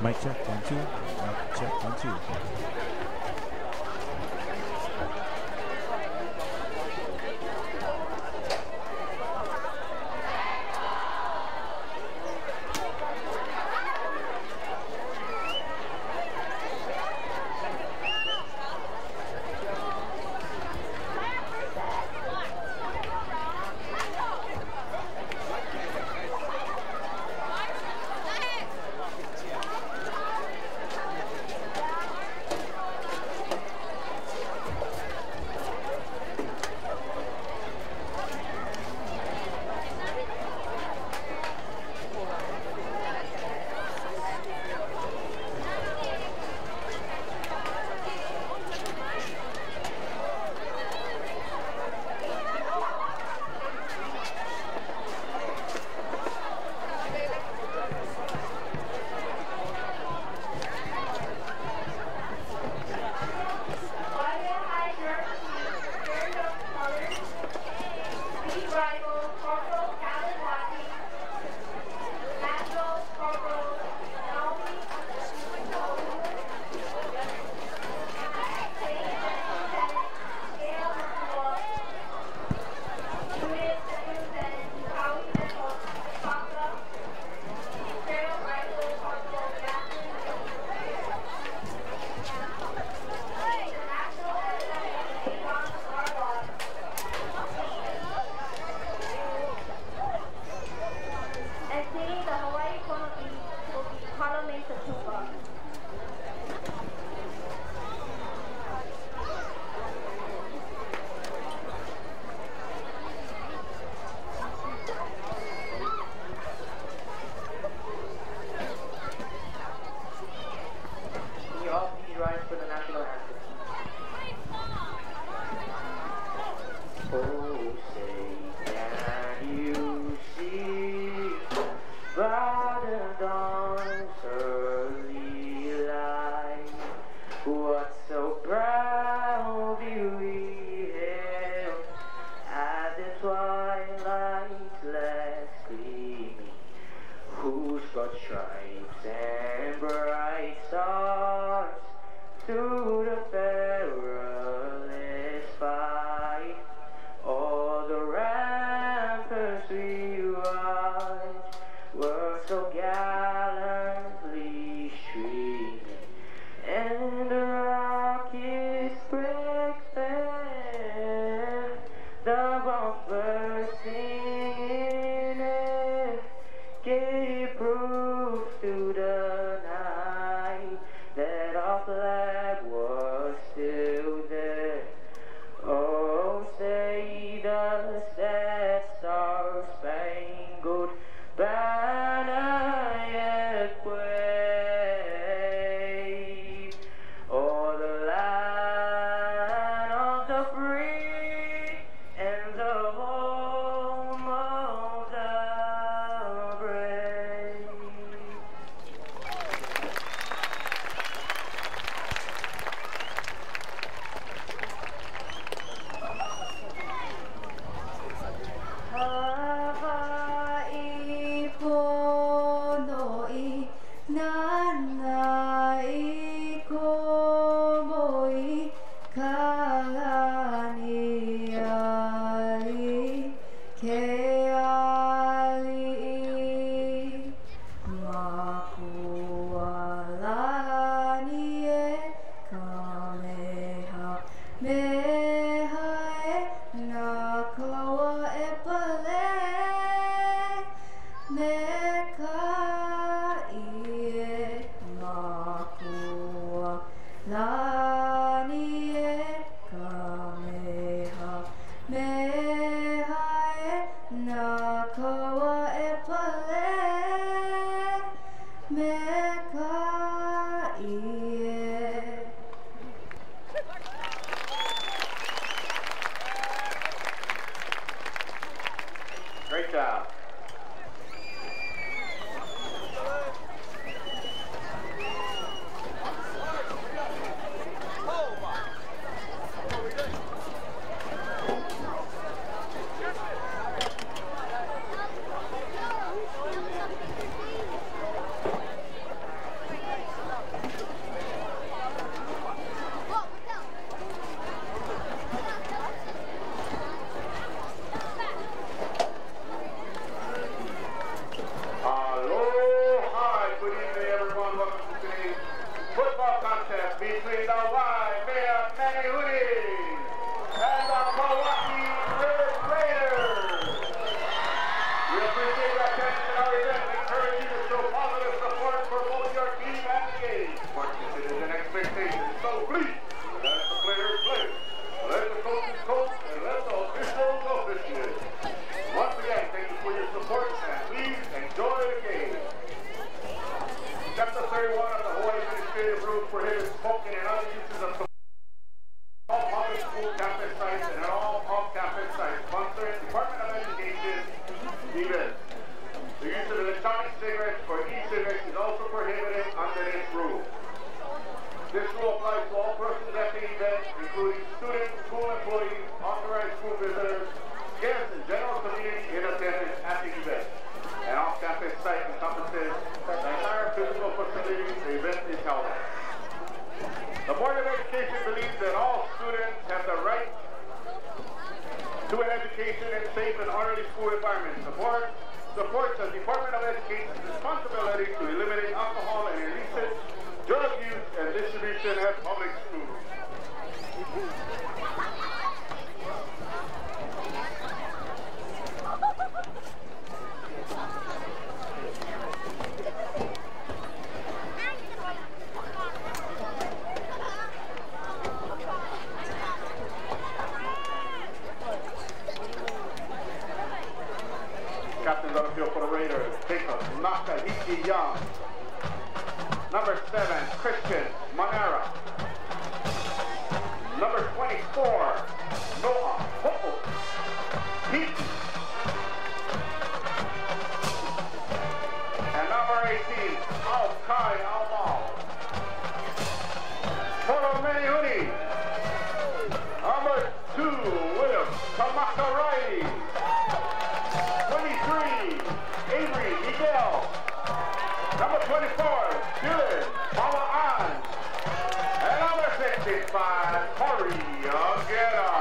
Mic check, 1, 2. Mic check, 1, 2. To the night that our flag was the Waimea Menehune and the Kauai Raiders. We appreciate your attention in our event and encourage you to show positive support for both your team and the game. It is an expectation, so please, let the players play, let the coaches coach, and let the officials officiate. Once again, thank you for your support, and please enjoy the game. Chapter 31 of the Hawaii Administrative Rules prohibits smoking and other uses of all public school campus sites and at all off-campus sites. Sponsoring Department of Education events. The use of electronic cigarettes or e-cigarettes is also prohibited under this rule. This rule applies to all persons at the event, including students, school employees, authorized school visitors, guests, and general community in attendance at the event. An off-campus site encompasses the entire physical facility the event is held at. The Board of Education believes that all students have the right to an education in safe and orderly school environments. The Board supports the Department of Education's responsibility to eliminate alcohol and illicit drug use and distribution at public schools. Captains on the field for the Raiders, kickoff, Nakahiki Young. Number 7, Christian Monera. Number 24, Noah Hopo. Heaton. And number 18, Al-Kai Al-Mal. For the Menehune, number 2, William Kamakarai. 23, Avery Miguel. Number 24, Dylan Mawa'an. And number 65, Corey Aguera.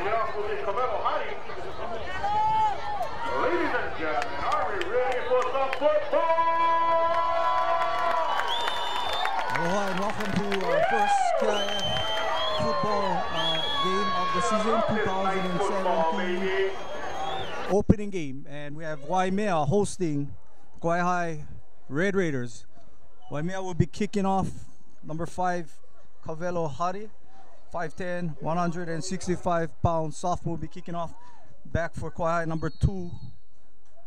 it off will be Camilo Heidi. Ladies and gentlemen, are we ready for some football? Aloha and welcome to our first KIF football game of the season, 2017 opening game. And we have Waimea hosting Kauai Red Raiders. Waimea will be kicking off. Number 5, Kavelo Hari, 5'10", 165-pound sophomore will be kicking off. Back for Kauai, number 2,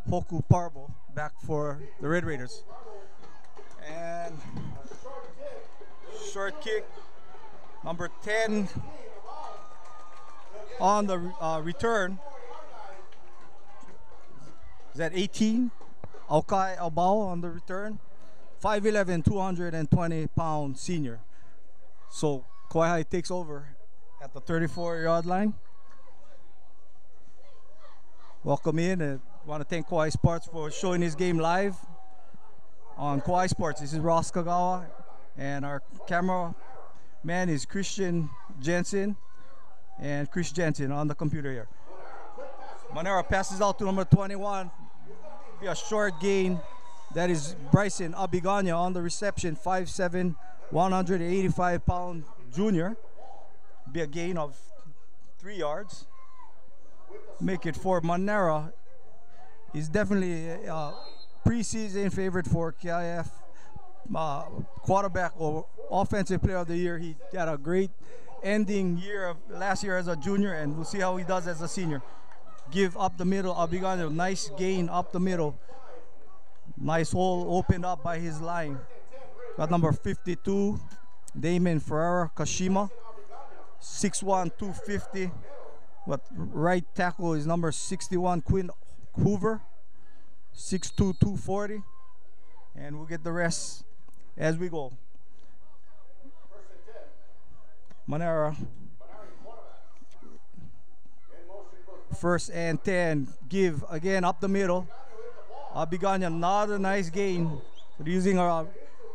Hoku Parbo, back for the Red Raiders. And short kick, number 10 on the return. Is that 18? Aukai Albao on the return. 5'11", 220-pound senior. So Kauai takes over at the 34-yard line. Welcome in, and want to thank Kauai Sports for showing this game live on Kauai Sports. This is Ross Kagawa, and our camera man is Christian Jensen, and Chris Jensen on the computer here. Monera passes out to number 21. Be a short gain. That is Bryson Abiganya on the reception, 5'7", 185-pound junior. Be a gain of 3 yards. Make it 4. Monera is definitely a preseason favorite for KIF quarterback or offensive player of the year. He had a great ending year of last year as a junior, and we'll see how he does as a senior. Give up the middle, Abiganya, nice gain up the middle. Nice hole opened up by his line. Got number 52, Damon Ferreira Kashima, 6'1", 250. But right tackle is number 61, Quinn Hoover, 6'2", 240. And we'll get the rest as we go. Monera. First and 10. Give again up the middle. Abiganya, another nice gain. We're using our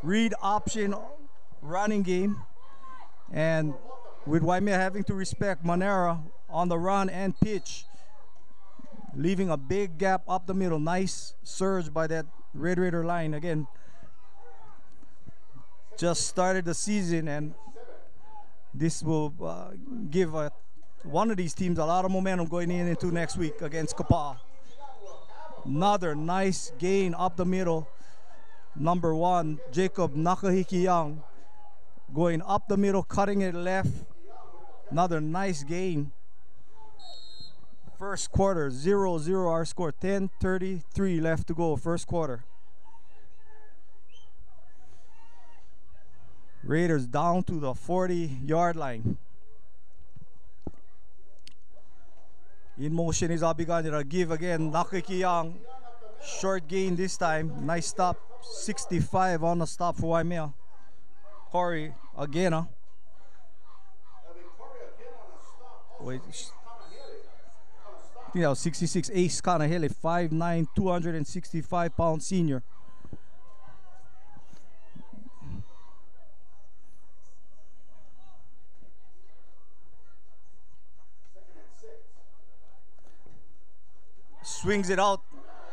read option running game. And with Waimea having to respect Monera on the run and pitch, leaving a big gap up the middle. Nice surge by that Red Raider line. Again, just started the season, and this will give one of these teams a lot of momentum going into next week against Kapaa. Another nice gain up the middle. Number 1, Jacob Nakahiki Young, going up the middle, cutting it left. Another nice gain. First quarter, 0-0 our score. 10:33 left to go, first quarter. Raiders down to the 40-yard line. In motion is Abiganya to give again. Nakiki Young, short gain this time. Nice stop, 65 on the stop for Waimea. Corey again. Wait, I think that was 66. Ace Kanahele, 5'9", 265-pound senior. Swings it out.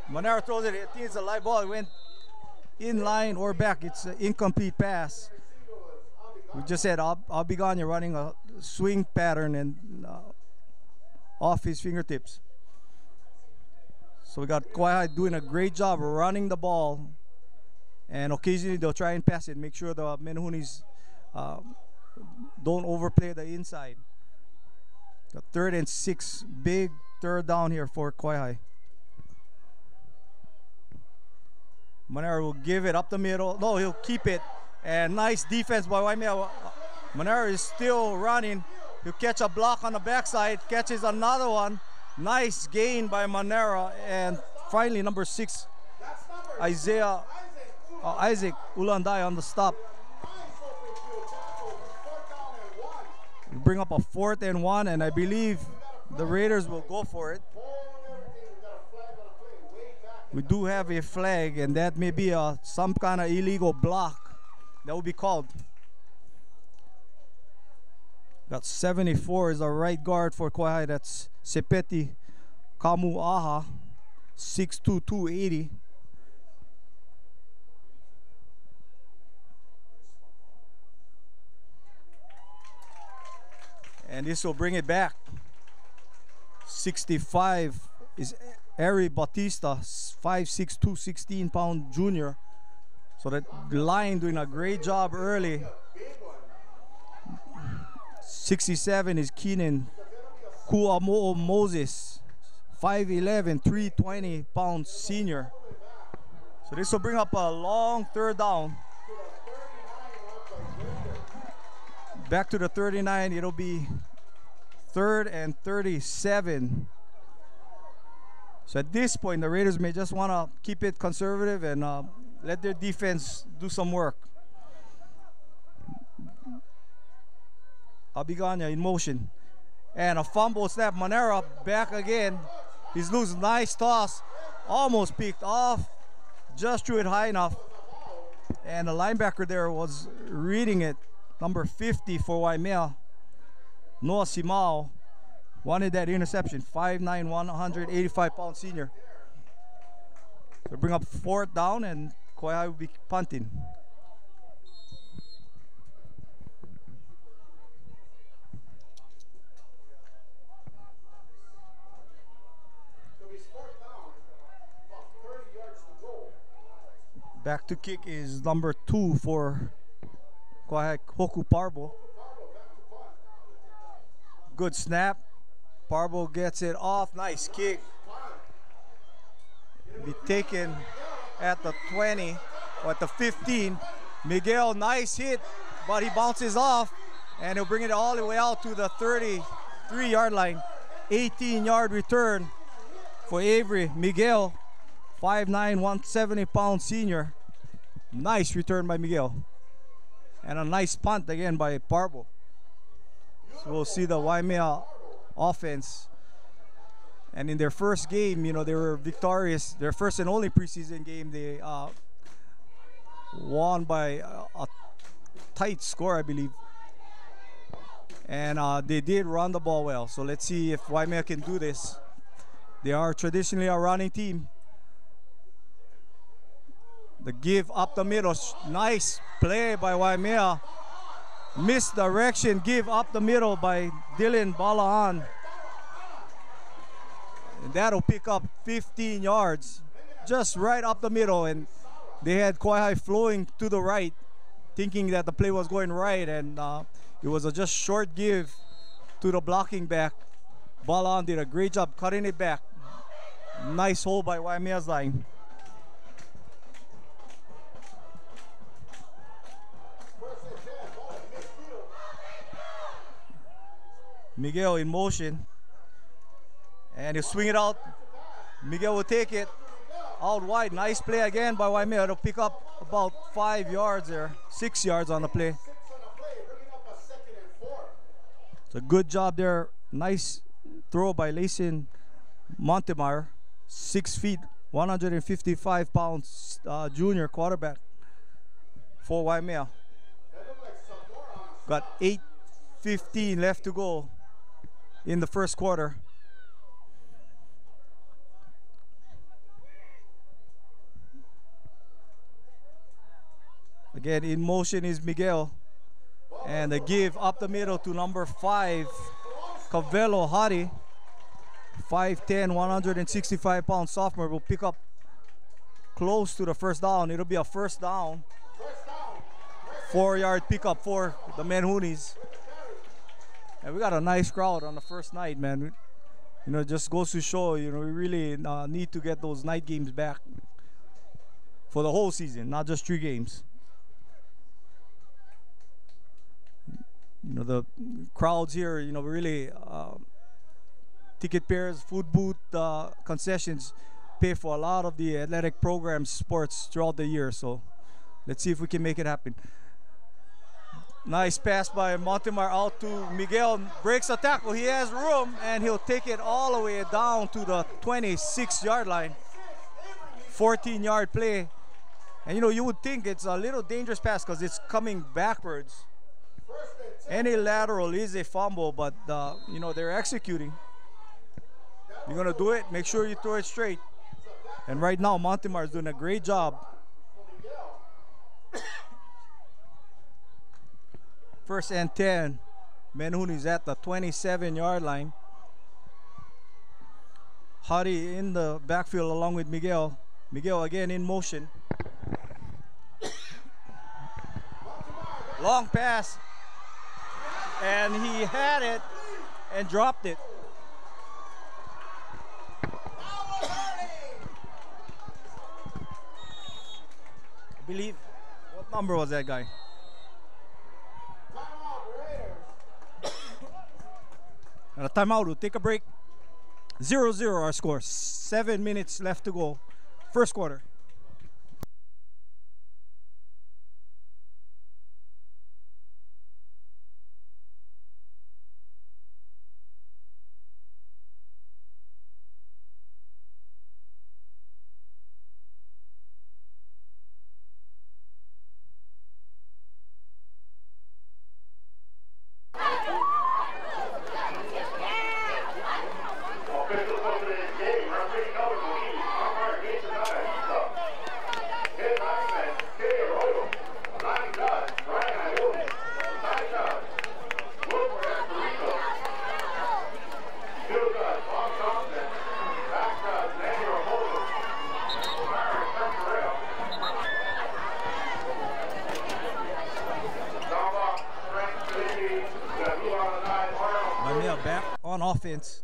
Monera throws it. I think it's a live ball. It went in line or back. It's an incomplete pass. We just said Abiganya running a swing pattern and off his fingertips. So we got Kauai doing a great job running the ball, and occasionally they'll try and pass it. Make sure the Menehunes don't overplay the inside. The 3rd and 6, big third down here for Kauai. Monera will give it up the middle. No, he'll keep it. And nice defense by Waimea. Monera is still running. He'll catch a block on the backside. Catches another one. Nice gain by Monera. And finally, number 6, Isaac Ulandai on the stop. We bring up a 4th and 1, and I believe the Raiders will go for it. We do have a flag, and that may be some kind of illegal block that will be called. Got 74 is our right guard for Kauai. That's Sepeti Kamu'aha, 6'2", 280. And this will bring it back. 65 is Eri Batista, 5'6", 216-pound junior. So that line doing a great job early. 67 is Keenan Kuamo'o Moses, 5'11", 320-pound senior. So this will bring up a long third down. Back to the 39, it'll be 3rd and 37. So at this point, the Raiders may just want to keep it conservative and let their defense do some work. Abiganya in motion. And a fumble snap. Monera back again. He's loose. Nice toss. Almost picked off. Just threw it high enough. And the linebacker there was reading it. Number 50 for Waimea, Noah Simao, wanted that interception. 5'9", 185-pound senior. So bring up 4th down, and Kauai will be punting. Back to kick is number 2 for Kauai, Hoku Parbo. Good snap. Parbo gets it off. Nice kick. Be taken at the 20 or at the 15. Miguel, nice hit, but he bounces off, and he'll bring it all the way out to the 33-yard line. 18-yard return for Avery. Miguel, 5'9", 170-pound senior. Nice return by Miguel. And a nice punt again by Parbo. So we'll see the Waimea offense. And in their first game, you know, they were victorious. Their first and only preseason game, they won by a tight score, I believe. And they did run the ball well. So let's see if Waimea can do this. They are traditionally a running team. The give up the middle. Nice play by Waimea. Misdirection. Give up the middle by Dylan Balahan. And that'll pick up 15 yards. Just right up the middle. And they had Kauai flowing to the right, thinking that the play was going right. And it was a just short give to the blocking back. Balahan did a great job cutting it back. Nice hole by Waimea's line. Miguel in motion, and he'll swing it out. Miguel will take it out wide. Nice play again by Waimea. It'll pick up about 5 yards there, 6 yards on the play. It's a good job there. Nice throw by Layson Montemar, 6 feet, 155 pounds, junior for Waimea. Got 8:15 left to go in the first quarter. Again, in motion is Miguel. And the give up the middle to number 5, Cavelo Hari. 5'10", 165-pound sophomore will pick up close to the first down. It'll be a first down. 4-yard pickup for the Menehunes. And we got a nice crowd on the first night, man. You know, it just goes to show, you know, we really need to get those night games back for the whole season, not just 3 games. You know, the crowds here, you know, really ticket pairs, food booth, concessions pay for a lot of the athletic programs, sports throughout the year. So let's see if we can make it happen. Nice pass by Montemar out to Miguel. Breaks a tackle. He has room, and he'll take it all the way down to the 26-yard line. 14-yard play. And, you know, you would think it's a little dangerous pass because it's coming backwards. Any lateral is a fumble, but you know, they're executing. You're gonna do it, make sure you throw it straight. And right now, Montemar is doing a great job. First and 10. Menehune is at the 27-yard line. Hari in the backfield along with Miguel. Miguel again in motion. Long pass. And he had it and dropped it. I believe, what number was that guy? And a timeout, we'll take a break. 0-0 our score. 7 minutes left to go. First quarter. Waimea back on offense.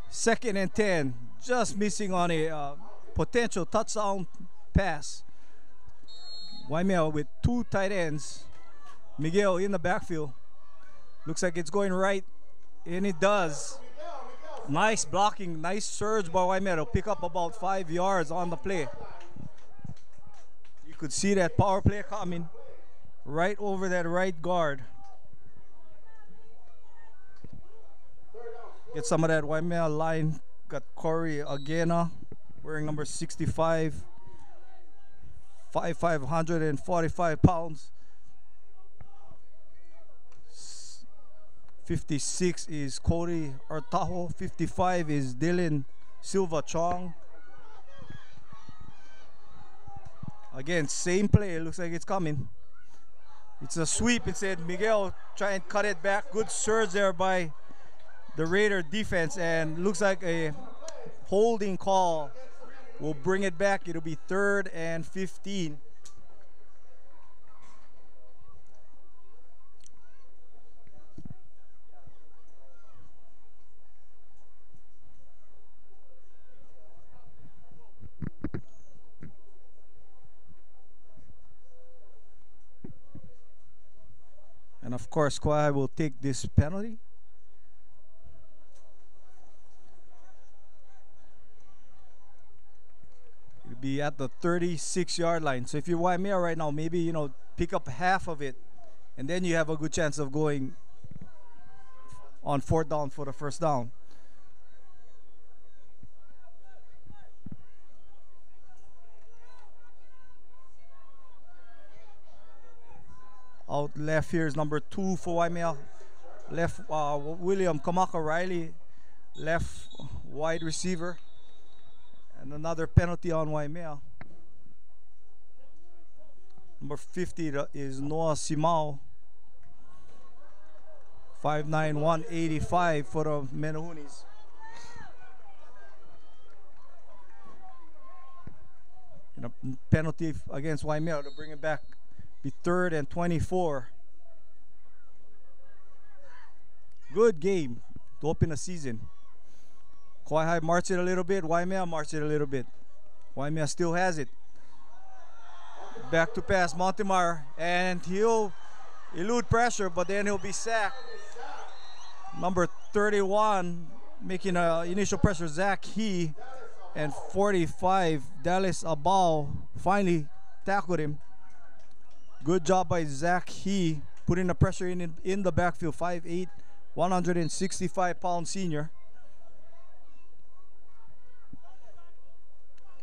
Second and 10. Just missing on a potential touchdown pass. Waimea with two tight ends. Miguel in the backfield. Looks like it's going right, and it does. Nice blocking, nice surge by Waimea to pick up about 5 yards on the play. You could see that power play coming right over that right guard. Get some of that Waimea line. Got Corey Agena wearing number 65. 545 pounds. 56 is Cody Artajo. 55 is Dylan Silva Chong. Again, same play. It looks like it's coming. It's a sweep. Instead, Miguel try and cut it back. Good surge there by the Raider defense, and looks like a holding call will bring it back. It'll be 3rd and 15. And of course, Kauai will take this penalty. It'll be at the 36-yard line. So if you're Waimea right now, maybe, you know, pick up half of it, and then you have a good chance of going on 4th down for the first down. Out left here is number 2 for Waimea. Left, William Kamaka Riley, left wide receiver. And another penalty on Waimea. Number 50 is Noah Simao. 5'9", 185 for the Menehunes. And a penalty against Waimea to bring it back. Be 3rd and 24. Good game to open the season. Kauai marched it a little bit. Waimea marched it a little bit. Waimea still has it. Back to pass, Montemar, and he'll elude pressure, but then he'll be sacked. Number 31 making initial pressure, Zach He, and 45, Dallas Abao, finally tackled him. Good job by Zach He, putting the pressure in the backfield. 5'8", 165-pound senior.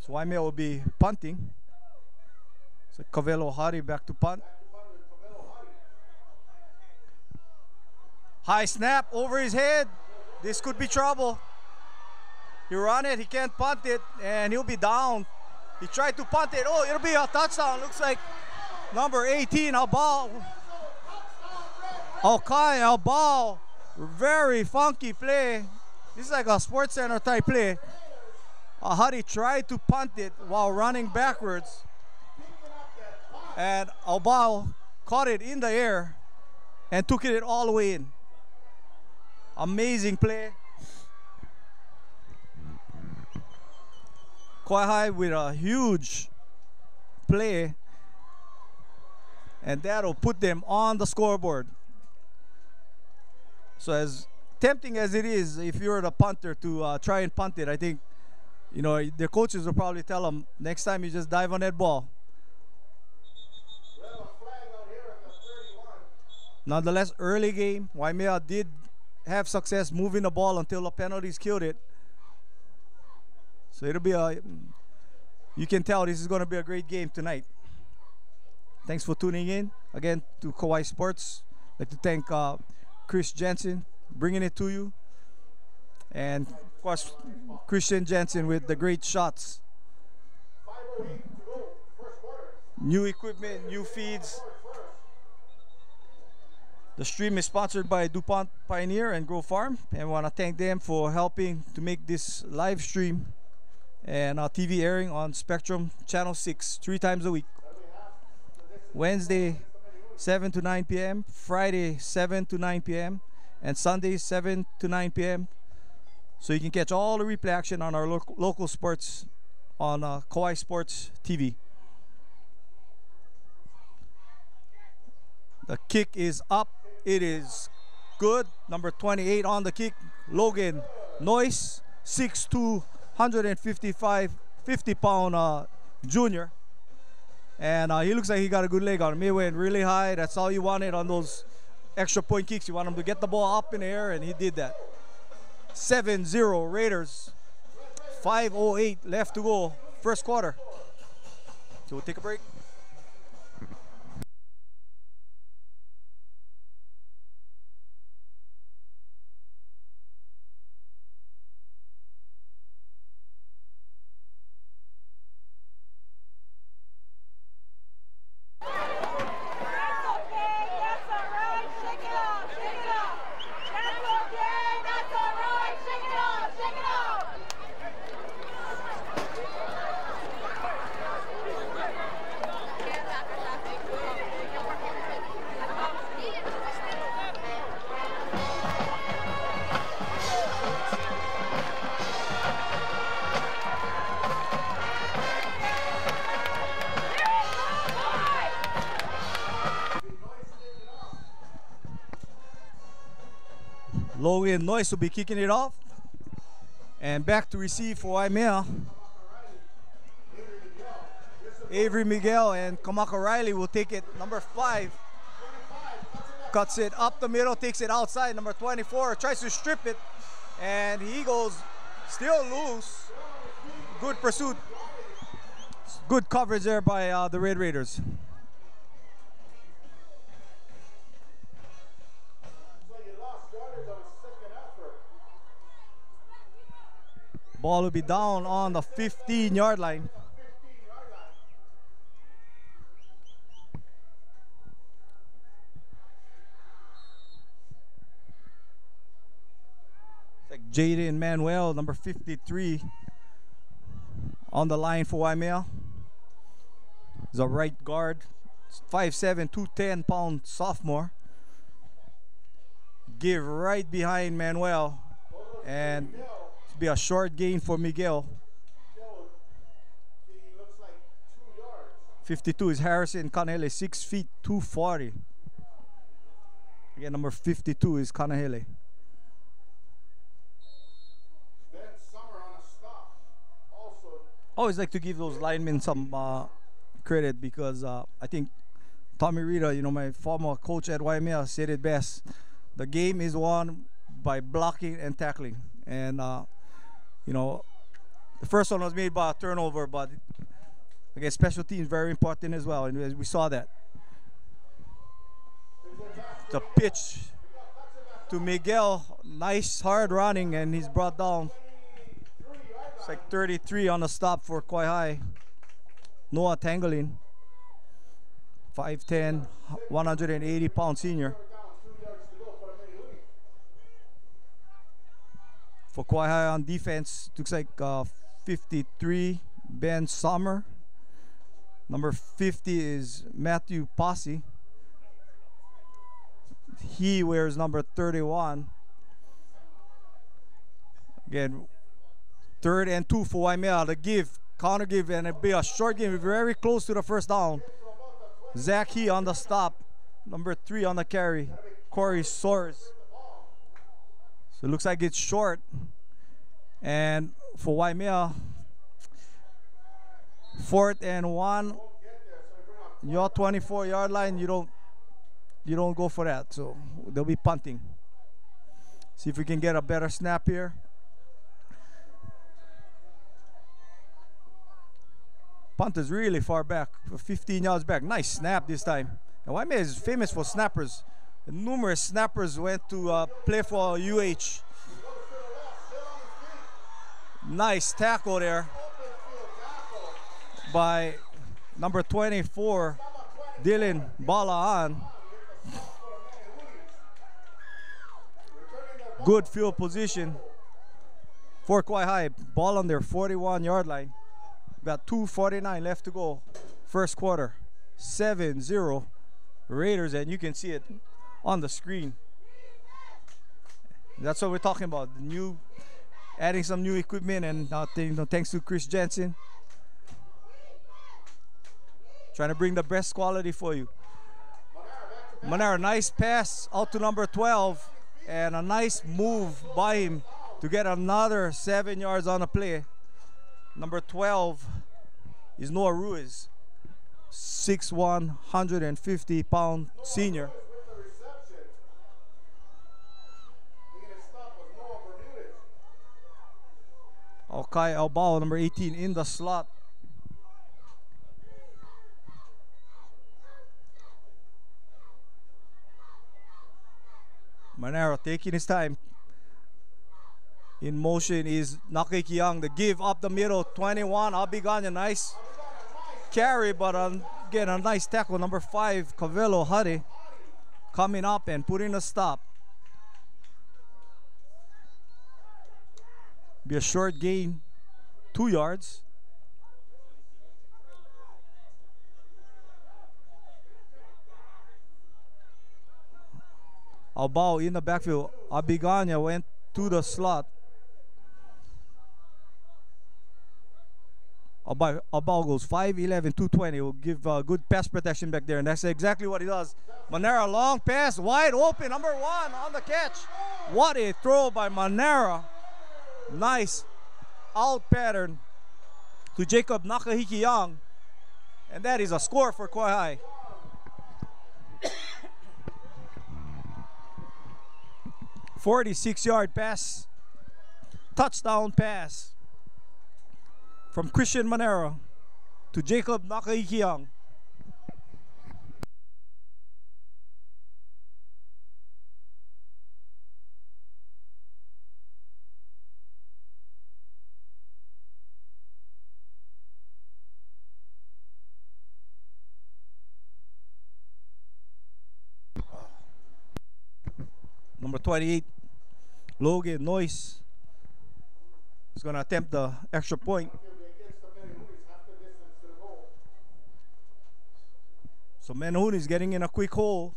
So Waimea will be punting. So Cavelo Hari back to punt. High snap over his head. This could be trouble. He run it, he can't punt it, and he'll be down. He tried to punt it. Oh, it'll be a touchdown. Looks like number 18, Albal. Okay, Albal. Very funky play. This is like a Sports Center type play. Huddy tried to punt it while running backwards. And Albal caught it in the air and took it all the way in. Amazing play. Kauai with a huge play, and that'll put them on the scoreboard. So as tempting as it is, if you're the punter to try and punt it, I think, you know, their coaches will probably tell them next time you just dive on that ball. Nonetheless, early game, Waimea did have success moving the ball until the penalties killed it. So it'll be you can tell this is going to be a great game tonight. Thanks for tuning in again to Kauai Sports. I'd like to thank Chris Jensen bringing it to you, and of course Christian Jensen with the great shots. New equipment, new feeds. The stream is sponsored by DuPont Pioneer and Grow Farm, and I want to thank them for helping to make this live stream and TV airing on Spectrum Channel 6 3 times a week. Wednesday 7 to 9 p.m., Friday 7 to 9 p.m., and Sunday 7 to 9 p.m. So you can catch all the replay action on our local sports on Kauai Sports TV. The kick is up. It is good. Number 28 on the kick, Logan Noyce, 6'2", 50-pound junior. And he looks like he got a good leg on him. He went really high. That's all you wanted on those extra point kicks. You want him to get the ball up in the air, and he did that. 7-0 Raiders. 5:08 left to go. First quarter. So we'll take a break. Logan Noyce will be kicking it off. And back to receive for Waimea. Avery Miguel and Kamaka Riley will take it. Number 5 cuts it up the middle, takes it outside. Number 24 tries to strip it, and he goes still loose. Good pursuit. Good coverage there by the Red Raiders. Ball will be down on the 15-yard line. It's like Jaden Manuel, number 53, on the line for Waimea. He's a right guard, 5'7", 210-pound sophomore. Give right behind Manuel, and be a short gain for Miguel. 52 is Harrison Kanahele, 6 feet 240. Again, number 52 is Kanahele. I always like to give those linemen some credit, because I think Tommy Rita, you know, my former coach at Waimea, said it best. The game is won by blocking and tackling. And you know, the first one was made by a turnover, but again, special teams very important as well, and we saw that. The pitch to Miguel. Nice hard running, and he's brought down. It's like 33 on the stop for Kauai. Noah Tangolin, 5'10", 180-pound senior. For Kauai on defense, looks like 53, Ben Sommer. Number 50 is Matthew Posse. He wears number 31. Again, 3rd and 2 for Waimea. The give, counter give, and it'll be a short game. Very close to the first down. Zach He on the stop. Number 3 on the carry. Corey Soares. So it looks like it's short. And for Waimea, 4th and 1. Your 24-yard line, you don't go for that. So they'll be punting. See if we can get a better snap here. Punt is really far back, 15 yards back. Nice snap this time. And Waimea is famous for snappers. Numerous snappers went to play for UH. Nice tackle there by number 24, Dylan Balaan. Good field position for Kauai. Ball on their 41-yard line. Got 2:49 left to go. First quarter. 7-0 Raiders, and you can see it on the screen. That's what we're talking about. Adding some new equipment, and thanks to Chris Jensen. Trying to bring the best quality for you. Manara, nice pass out to number 12, and a nice move by him to get another 7 yards on the play. Number 12 is Noah Ruiz, 6'1", 150-pound senior. Okai Albao, number 18, in the slot. Manero taking his time. In motion is Nakaki Young. The give up the middle, 21. Abiganya, nice carry, but again, a nice tackle. Number 5, Cavello Hade, coming up and putting a stop. Be a short gain, 2 yards. Albao in the backfield. Abiganya went to the slot. Albao goes 5'11", 220. Will give good pass protection back there, and that's exactly what he does. Manera, long pass, wide open. Number 1 on the catch. What a throw by Manera. Nice out pattern to Jacob Nakahiki Young, and that is a score for Kauai. "46-yard pass, touchdown pass from Christian Manera to Jacob Nakahiki Young. Number 28, Logan Noyce, is going to attempt the extra point. So Menehune is getting in a quick hole.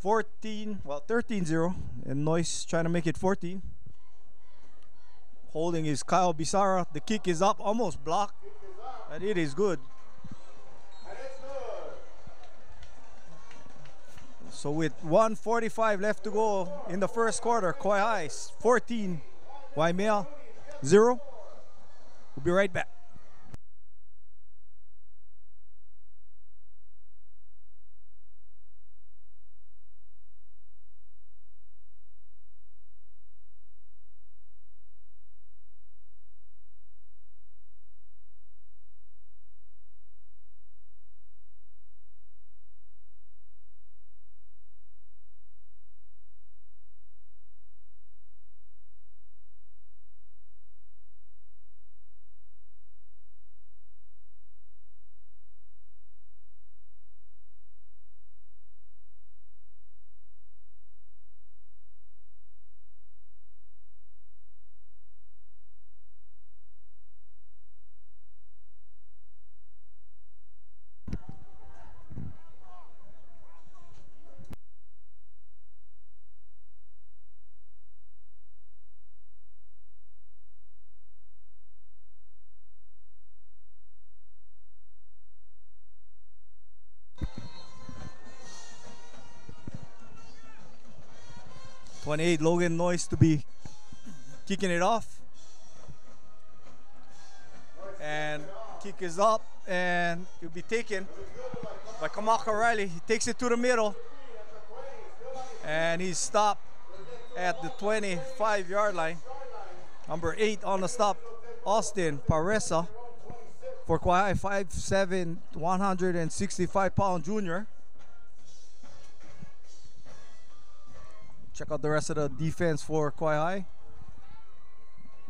13-0, and Noyce trying to make it 14. Holding is Kyle Bisara. The kick is up, almost blocked, and it is good. So with 1:45 left to go in the first quarter, Kauai 14, Waimea 0. We'll be right back. 28, Logan Noyce to be kicking it off. And kick is up, and it'll be taken by Kamaka Riley. He takes it to the middle, and he's stopped at the 25-yard line. Number 8 on the stop, Austin Paresa for Kauai, 5'7", 165-pound junior. Check out the rest of the defense for Kauai.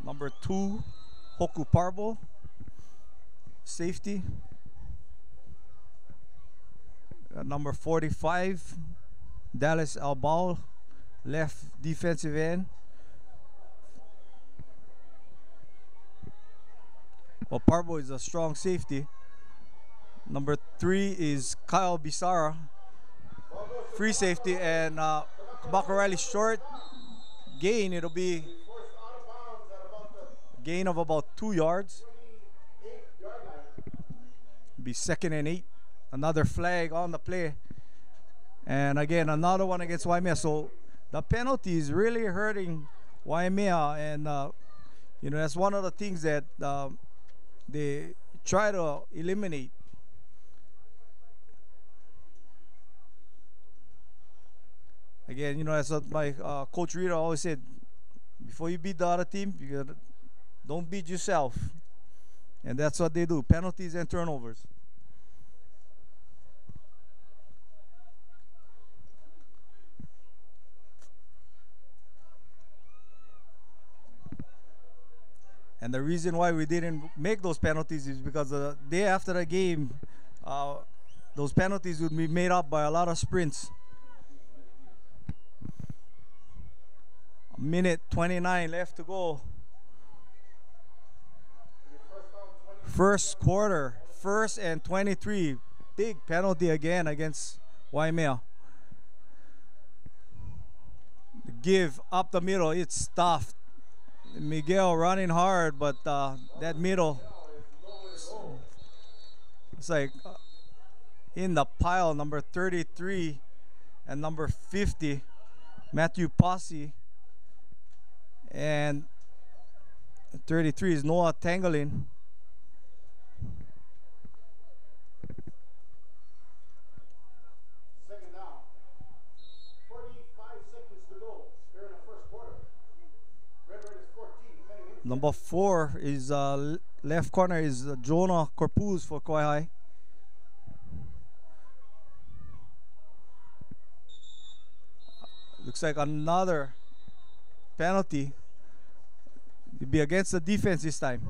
Number 2, Hoku Parbo, safety. Number 45, Dallas Albao, left defensive end. Well, Parbo is a strong safety. Number 3 is Kyle Bisara, free safety, and Kamaka Riley short gain. It'll be a gain of about 2 yards. Be 2nd and 8. Another flag on the play, and again another one against Waimea. So the penalty is really hurting Waimea, and you know, that's one of the things that they try to eliminate. Again, you know, that's what my coach Rita always said: before you beat the other team, you gotta, don't beat yourself. And that's what they do: penalties and turnovers. And the reason why we didn't make those penalties is because the day after the game, those penalties would be made up by a lot of sprints. A minute 29 left to go. First quarter, 1st and 23. Big penalty again against Waimea. The give up the middle, it's tough. Miguel running hard, but that middle, it's like in the pile. Number 33 and number 50, Matthew Posse, and 33 is Noah Tangolin. Second down. 45 seconds to go here in the first quarter. Red Raiders 14. Number 4 is left corner is Jonah Corpuz for Kauai. Looks like another penalty. It'll be against the defense this time.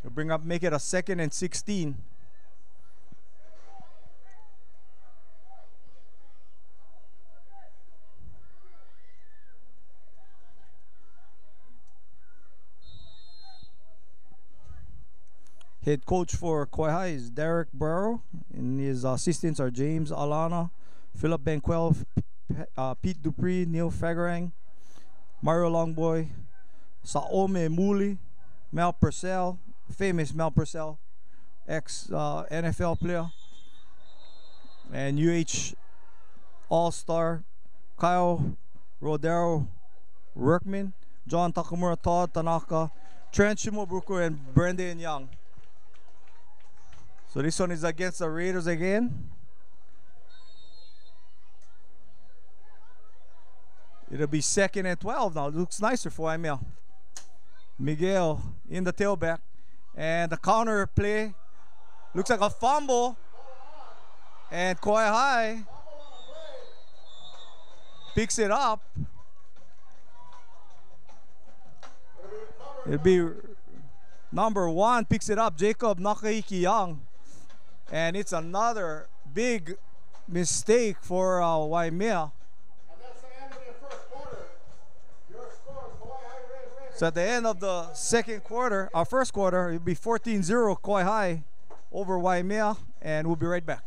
We'll make it a 2nd and 16. Head coach for Kauai is Derek Burrow, and his assistants are James Alana, Philip Banquel, Pete Dupree, Neil Fagerang, Mario Longboy, Saome Muli, Mel Purcell, famous Mel Purcell, ex-NFL player, and UH All-Star Kyle Rodero Workman, John Takamura, Todd Tanaka, Trent Shimobuku, and Brendan Young. So this one is against the Raiders again. It'll be 2nd and 12 now. It looks nicer for Waimea. Miguel in the tailback. And the counter play looks like a fumble. And Kauai picks it up. It'll be number 1 picks it up, Jacob Nakahiki Young. And it's another big mistake for Waimea. So at the end of the second quarter, our first quarter, it'll be 14-0 Kauai over Waimea, and we'll be right back.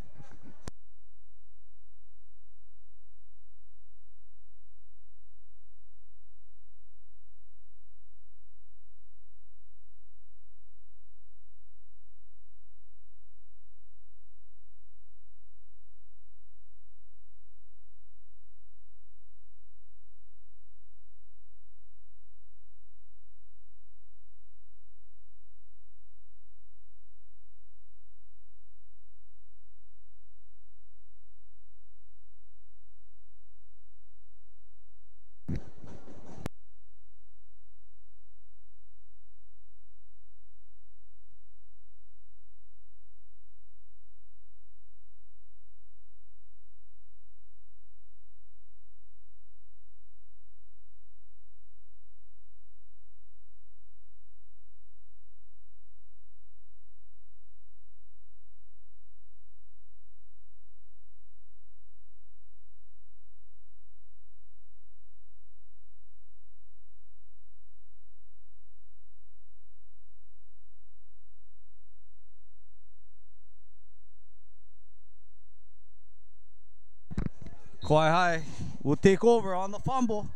Kauai High will take over on the fumble.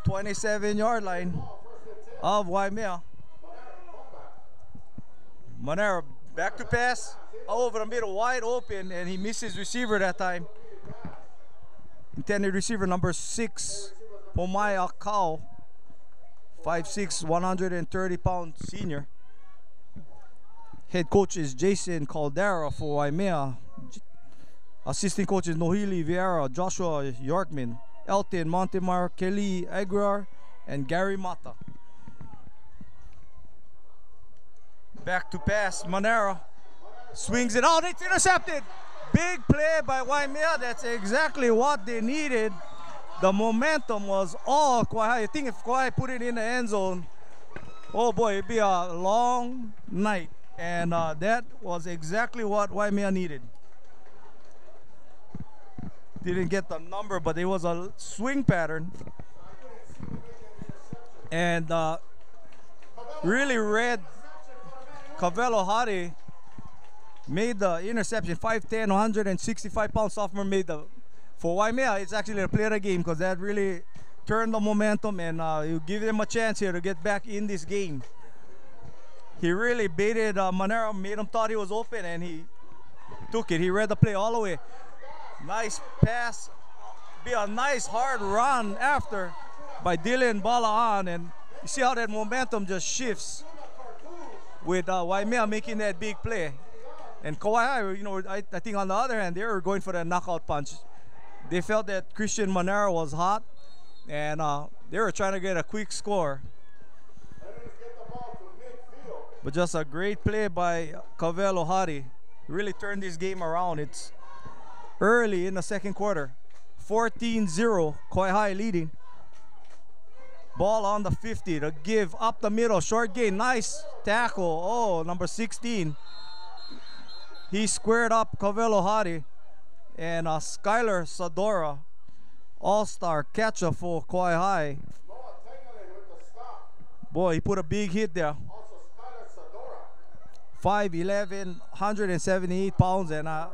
27-yard line of Waimea. Monero back to pass over the middle, wide open, and he misses receiver that time. Intended receiver number 6, Pomaya Kau, 5'6", 130-pound senior. Head coach is Jason Caldera for Waimea. Assistant coach is Nohili Vieira, Joshua Yorkman, Elton Montemar, Kelly Aguilar, and Gary Mata. Back to pass, Monero swings it out, it's intercepted. Big play by Waimea, that's exactly what they needed. The momentum was all Kauai. I think if Kauai put it in the end zone, oh boy, it'd be a long night. And that was exactly what Waimea needed. Didn't get the number, but it was a swing pattern. And really read Cavello Hari made the interception. 5'10", 165-pound sophomore made the. For Waimea, it's actually a play of the game because that really turned the momentum, and you give them a chance here to get back in this game. He really baited Monero, made him thought he was open, and he took it. He read the play all the way. Nice pass. Be a nice hard run after by Dylan Balaan, and you see how that momentum just shifts with Waimea making that big play. And Kauai, you know, I think on the other hand, they were going for that knockout punch. They felt that Christian Monero was hot, and they were trying to get a quick score. But just a great play by Cavello Hari. Really turned this game around. It's early in the second quarter. 14-0, Kauai High leading. Ball on the 50 to give up the middle. Short gain, nice tackle. Oh, number 16. He squared up Cavello Hari. And Skylar Sadora, all-star catcher for Kauai High. Boy, he put a big hit there. 5'11", 178 pounds, and I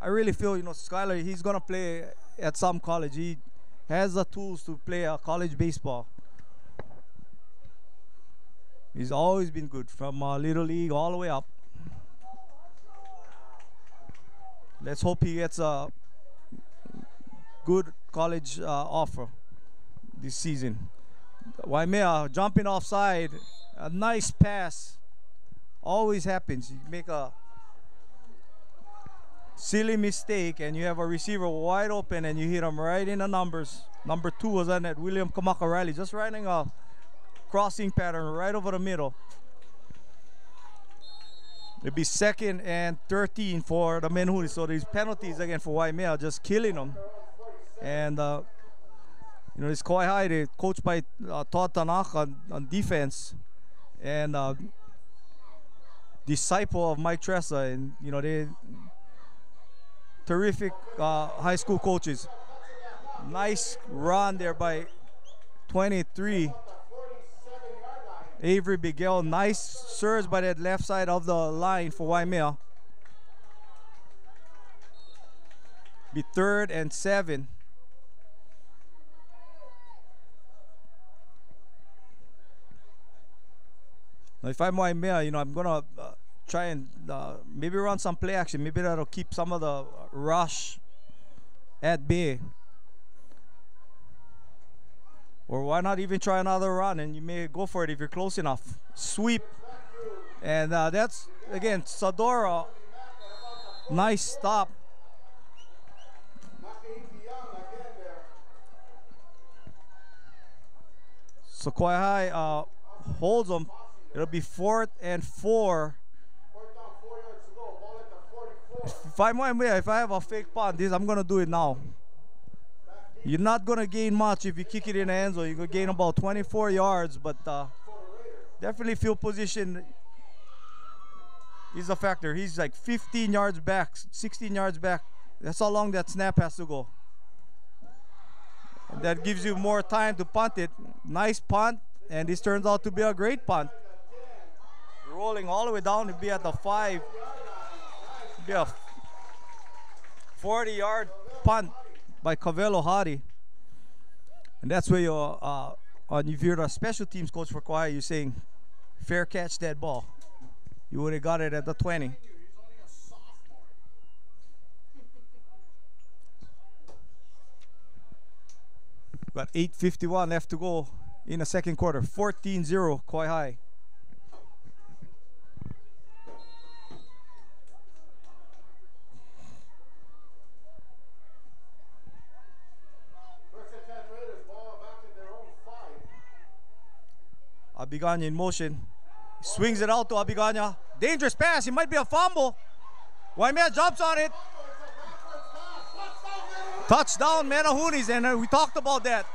really feel, you know, Skylar, he's gonna play at some college. He has the tools to play college baseball. He's always been good from Little League all the way up. Let's hope he gets a good college offer this season. Waimea jumping offside, a nice pass. Always happens. You make a silly mistake and you have a receiver wide open and you hit him right in the numbers. Number 2 was on that William Kamaka Riley, just running a crossing pattern right over the middle. It'll be 2nd and 13 for the Menehune. So these penalties again for Waimea, just killing them. And you know, this Kauai High, they coached by Todd Tanaka on defense, and disciple of Mike Tressa, and you know, they terrific high school coaches. Nice run there by 23. Avery Bigel, nice surge by that left side of the line for Waimea. Be 3rd and 7. Now if I'm Waimea, you know, I'm gonna try and maybe run some play action. Maybe that'll keep some of the rush at bay. Or why not even try another run, and you may go for it if you're close enough. Sweep. And that's, again, Sadora. Nice stop. So Kauai High holds them. It'll be 4th and 4. If I'm Waimea, if I have a fake punt, I'm going to do it now. You're not going to gain much if you kick it in the end zone. You're going to gain about 24 yards, but definitely field position is a factor. He's like 15 yards back, 16 yards back. That's how long that snap has to go. And that gives you more time to punt it. Nice punt, and this turns out to be a great punt. Rolling all the way down to be at the 5. Be a 40-yard punt. by Cavelo Hari. And that's where if you're the special teams coach for Kauai, you're saying, fair catch that ball. You would have got it at the 20. Got 8:51 left to go in the second quarter. 14-0 Kauai High. Abiganya in motion. Swings it out to Abiganya. Dangerous pass. It might be a fumble. Waimea jumps on it. Touchdown, Menehunes. And we talked about that,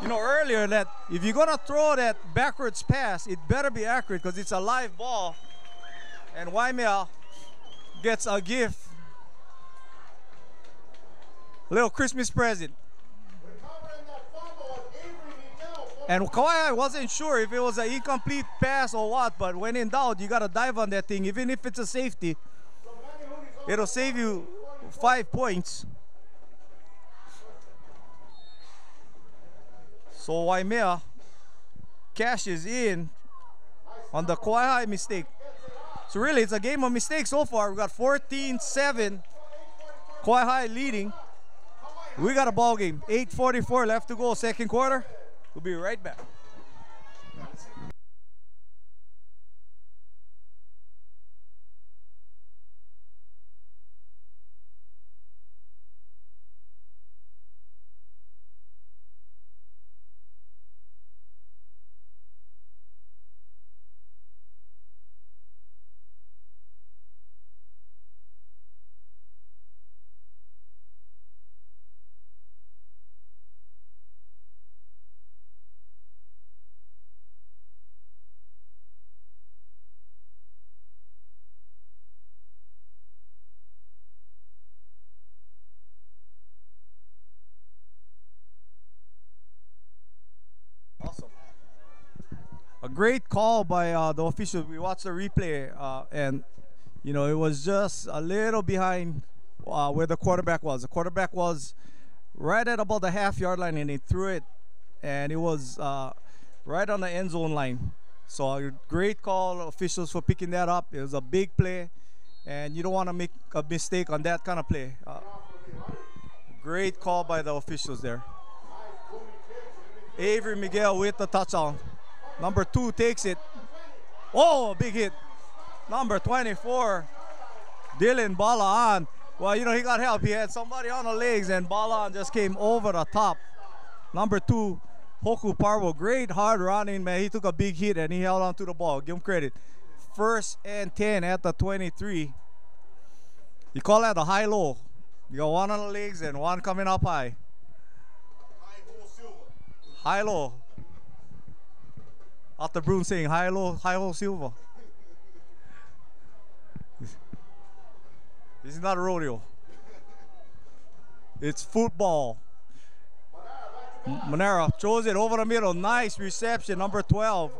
earlier, that if you're going to throw that backwards pass, it better be accurate because it's a live ball. And Waimea gets a gift. Little Christmas present. And Kauai wasn't sure if it was an incomplete pass or what, but when in doubt, you got to dive on that thing. Even if it's a safety, it'll save you 5 points. So Waimea cashes in on the Kauai High mistake. So really, it's a game of mistakes so far. We got 14-7, Kauai High leading. We got a ball game. 8:44 left to go, second quarter. We'll be right back. A great call by the officials. We watched the replay, and it was just a little behind where the quarterback was. The quarterback was right at about the half-yard line, and he threw it, and it was right on the end zone line. So a great call, officials, for picking that up. It was a big play, and you don't want to make a mistake on that kind of play. Great call by the officials there. Avery Miguel with the touchdown. Number 2 takes it. Oh, big hit. Number 24, Dylan Balaan. Well, he got help. He had somebody on the legs, and Balaan just came over the top. Number 2, Hoku Parvo. Great hard running, man. He took a big hit, and he held on to the ball. Give him credit. 1st and 10 at the 23. You call that a high-low. You got one on the legs and one coming up high. High-low. After Bruin saying high-low silver. This is not a rodeo. It's football. Monero throws it over the middle. Nice reception, number 12.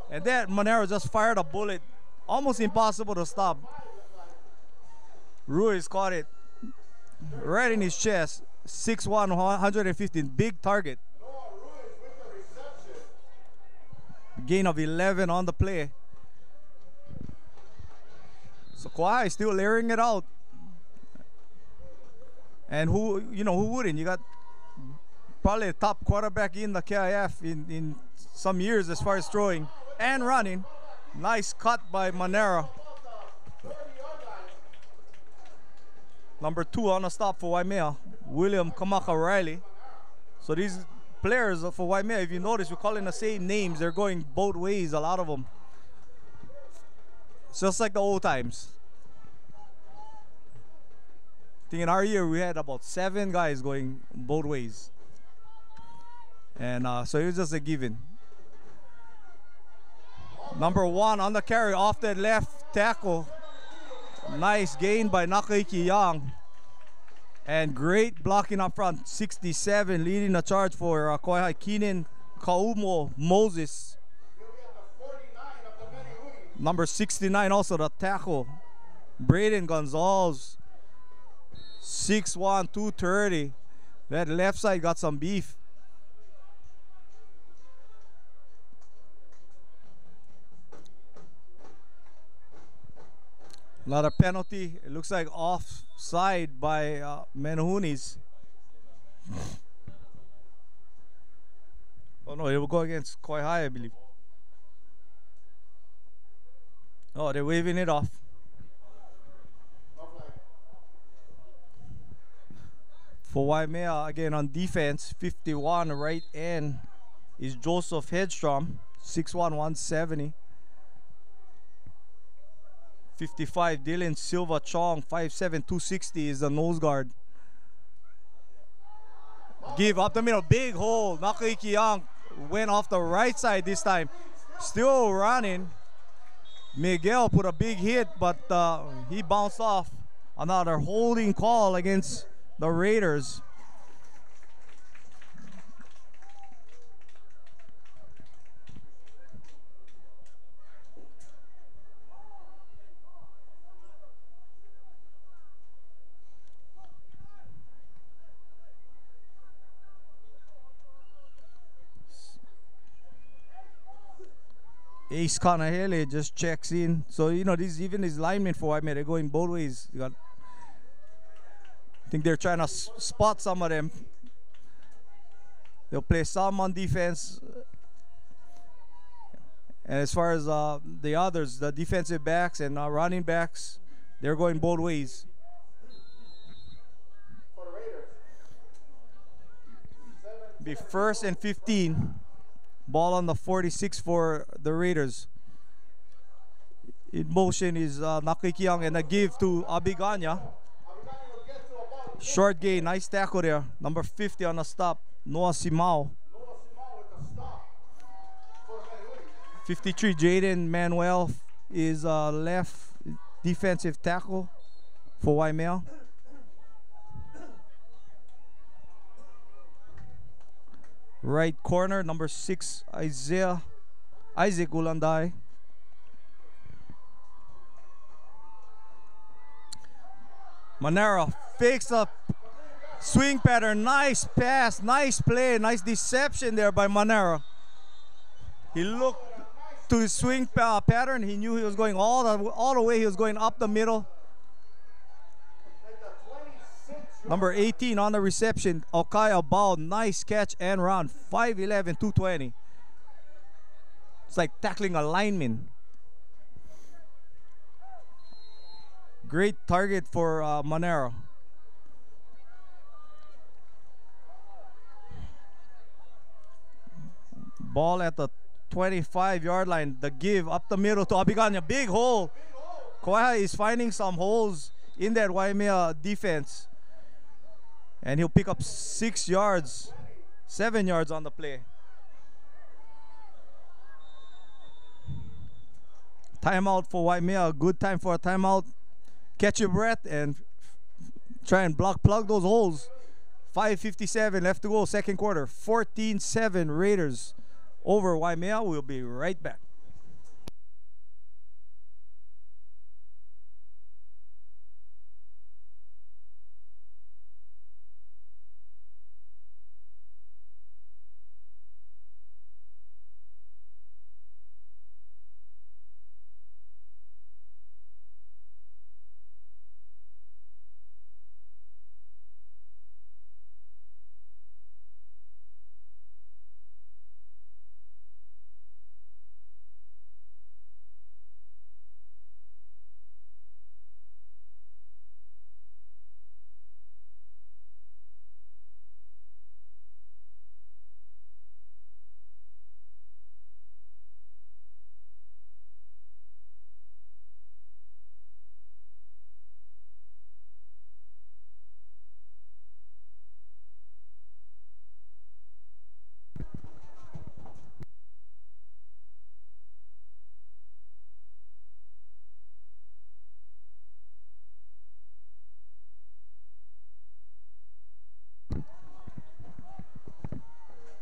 And that Monero just fired a bullet. Almost impossible to stop. Ruiz caught it right in his chest. 6'1", 115. Big target. Gain of 11 on the play. So Kauai is still layering it out. And who wouldn't? You got probably a top quarterback in the KIF in some years as far as throwing and running. Nice cut by Monero. Number 2 on the stop for Waimea, William Kamaka Riley. So these players for Waimea, if you notice, we're calling the same names. They're going both ways, a lot of them. It's just like the old times. I think in our year we had about 7 guys going both ways. And so it was just a given. Number 1 on the carry off that left tackle. Nice gain by Nakaiki Young. And great blocking up front. 67 leading the charge for Kauai. Keenan Kaumo Moses. Number 69 also the tackle. Braden Gonzalez. 6'1", 230. That left side got some beef. Another penalty. It looks like offside by Menehune's. Oh no, it will go against Kauai, I believe. Oh, they're waving it off. For Waimea, again on defense, 51 right end is Joseph Hedstrom, 6'1", 170. 55, Dylan Silva Chong, 5'7", 260 is the nose guard. Give up the middle, big hole. Nakaiki Young went off the right side this time. Still running. Miguel put a big hit, but he bounced off. Another holding call against the Raiders. Ace Kanahele just checks in. So, you know, this even his linemen for Waimea, they're going both ways. You got, I think they're trying to spot some of them. They'll play some on defense. And as far as the others, the defensive backs and running backs, they're going both ways. Be 1st and 15. Ball on the 46 for the Raiders. In motion is Nakikiang and a give to Abiganya. Short gain, nice tackle there. Number 50 on the stop, Noah Simao. 53, Jaden Manuel is left defensive tackle for Waimea. Right corner, number 6, Isaac Ulandai. Manera fakes up swing pattern. Nice pass, nice play, nice deception there by Manera. He looked to his swing pattern. He knew he was going all the way. He was going up the middle. Number 18 on the reception, Okai Abao, nice catch and run, 5'11", 220. It's like tackling a lineman. Great target for Monero. Ball at the 25-yard line, the give up the middle to Abiganya, big hole. Kauai is finding some holes in that Waimea defense. And he'll pick up 6 yards, 7 yards on the play. Timeout for Waimea. Good time for a timeout. Catch your breath and try and plug those holes. 5:57 left to go, second quarter. 14-7 Raiders over Waimea. We'll be right back.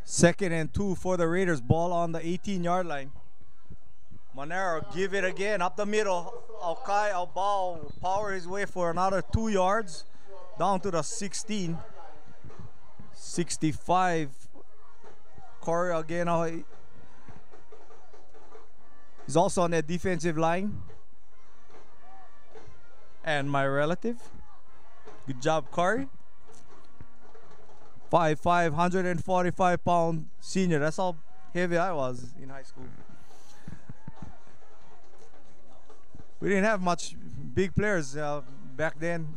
Second and 2 for the Raiders. Ball on the 18-yard line. Monero give it again up the middle. Alkai Albao power his way for another 2 yards. down to the 16. 65. Corey again. He's also on that defensive line. And my relative. Good job, Corey. 5'5", 145-pound senior. That's how heavy I was in high school. We didn't have much big players back then.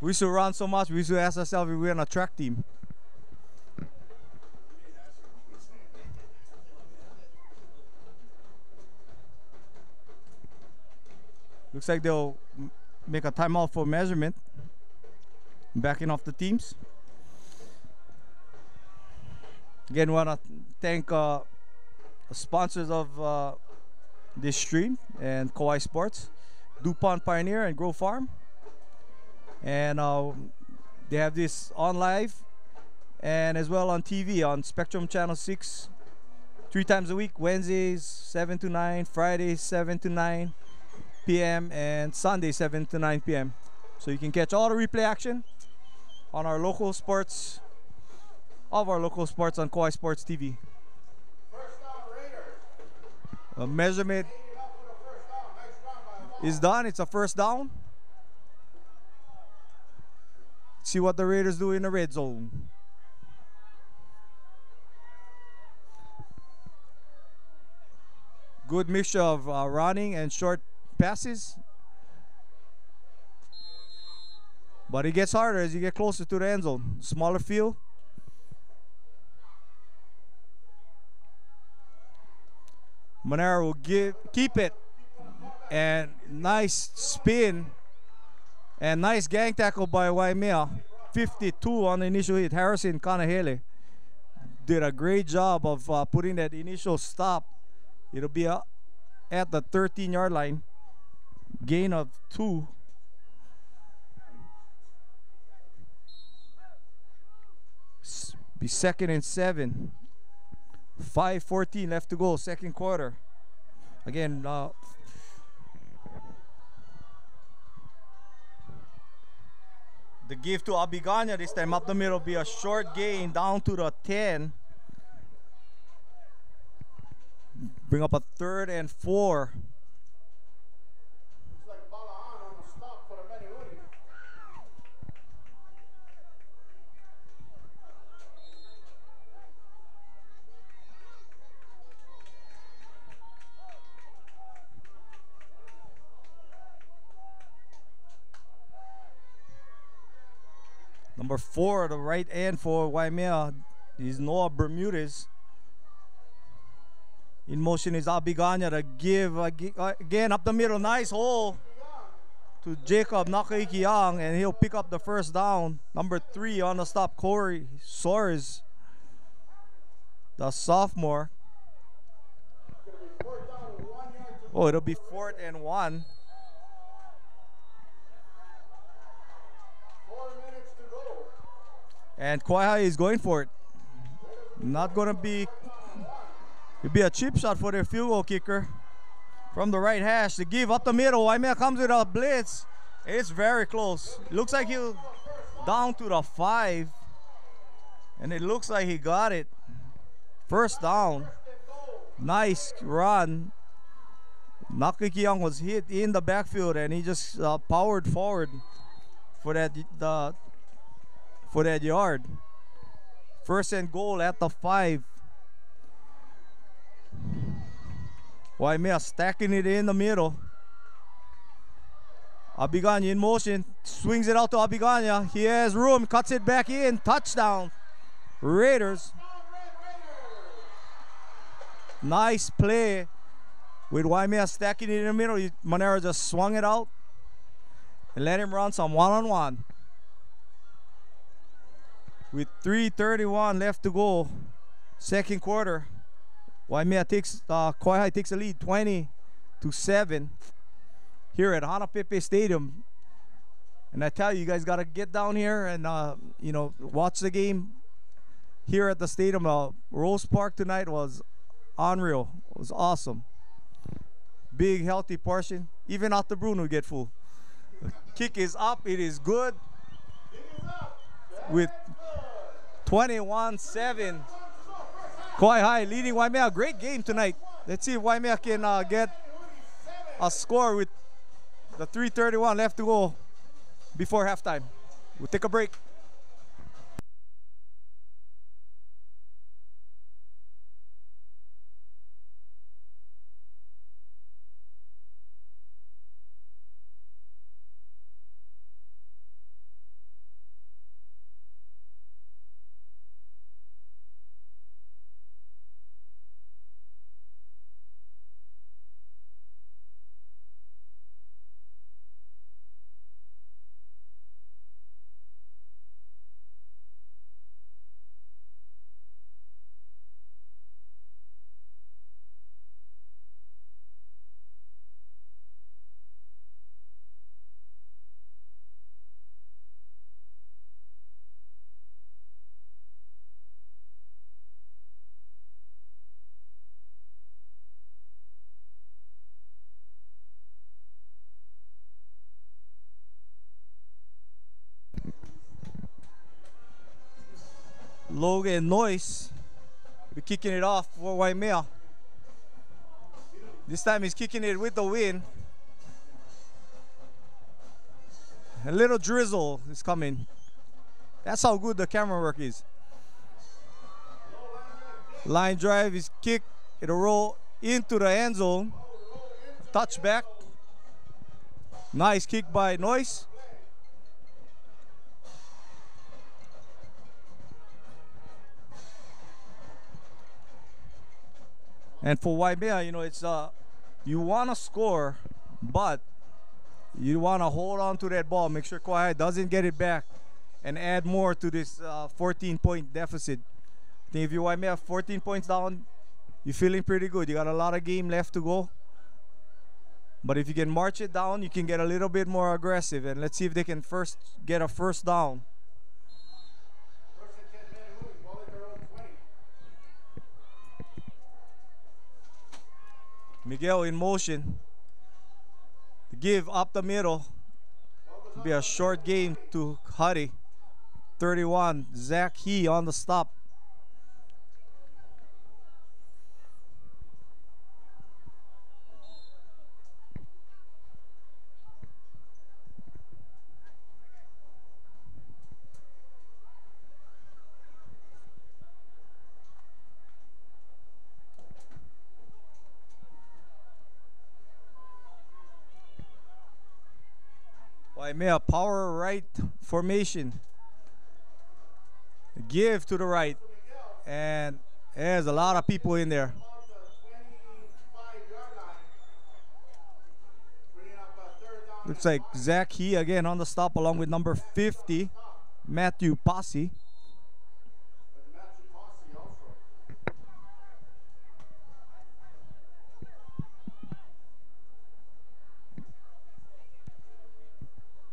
We used to run so much, we used to ask ourselves if we were on a track team. Looks like they'll make a timeout for measurement. Backing off the teams. Again, want to thank the sponsors of this stream and Kauai Sports, DuPont Pioneer and Grow Farm. And they have this on live and as well on TV on Spectrum Channel 6 3 times a week, Wednesdays 7 to 9, Fridays 7 to 9 p.m. and Sunday 7 to 9 p.m. So you can catch all the replay action on our local sports, all of our local sports on Kauai Sports TV. First down, Raiders. Measurement is done. It's a first down. See what the Raiders do in the red zone. Good mixture of running and short passes. But it gets harder as you get closer to the end zone. Smaller field. Monero will keep it. And nice spin. And nice gang tackle by Waimea. 52 on the initial hit. Harrison Kanahele did a great job of putting that initial stop. It'll be at the 13-yard line. Gain of 2. Be 2nd and 7. 5:14 left to go, second quarter. Again, the give to Abigania this time up the middle be a short gain down to the 10. Bring up a 3rd and 4. Looks like Balahan on the stop for the Menehune. Number 4, the right end for Waimea is Noah Bermudez. In motion is Abigania to give again up the middle. Nice hole to Jacob Nakaikiang, and he'll pick up the first down. Number 3 on the stop, Corey Soares, the sophomore. Oh, it'll be 4th and 1. 4 minutes to go. And Kauai is going for it. Not going to be... It'll be a cheap shot for their field goal kicker. From the right hash, to give up the middle. Waimea comes with a blitz. It's very close. It looks like he'll down to the 5. And it looks like he got it. First down. Nice run. Nakaikiang was hit in the backfield and he just powered forward for that yard. First and goal at the 5. Waimea stacking it in the middle. Abigania in motion. Swings it out to Abigania. He has room. Cuts it back in. Touchdown. Raiders. Nice play. With Waimea stacking it in the middle. Monero just swung it out. And let him run some one-on-one. With 3:31 left to go. Second quarter. Waimea takes, Kauai takes the lead 20-7 here at Hanapepe Stadium. And I tell you, you guys got to get down here and, watch the game here at the stadium. Rose Park tonight was unreal. It was awesome. big healthy portion. Even out the Bruno get full. Kick is up. It is good. With 21-7. Kauai High leading Waimea. Great game tonight. Let's see if Waimea can get a score with the 3:31 left to go before halftime. We'll take a break. Logan Noyce be kicking it off for Waimea. This time he's kicking it with the wind. A little drizzle is coming. That's how good the camera work is. Line drive is kicked. It'll roll into the end zone. Touchback. Nice kick by Noyce. And for Waimea, you know, it's you want to score, but you want to hold on to that ball. Make sure Kauai doesn't get it back and add more to this 14-point deficit. I think if you Waimea 14 points down, you're feeling pretty good. You got a lot of game left to go. But if you can march it down, you can get a little bit more aggressive. And let's see if they can first get a first down. Miguel in motion. The give up the middle. It'll be a short game to Huddy. 31. Zach He on the stop. Waimea power right formation. Give to the right. And there's a lot of people in there. Looks like Zach He again on the stop along with number 50, Matthew Posse.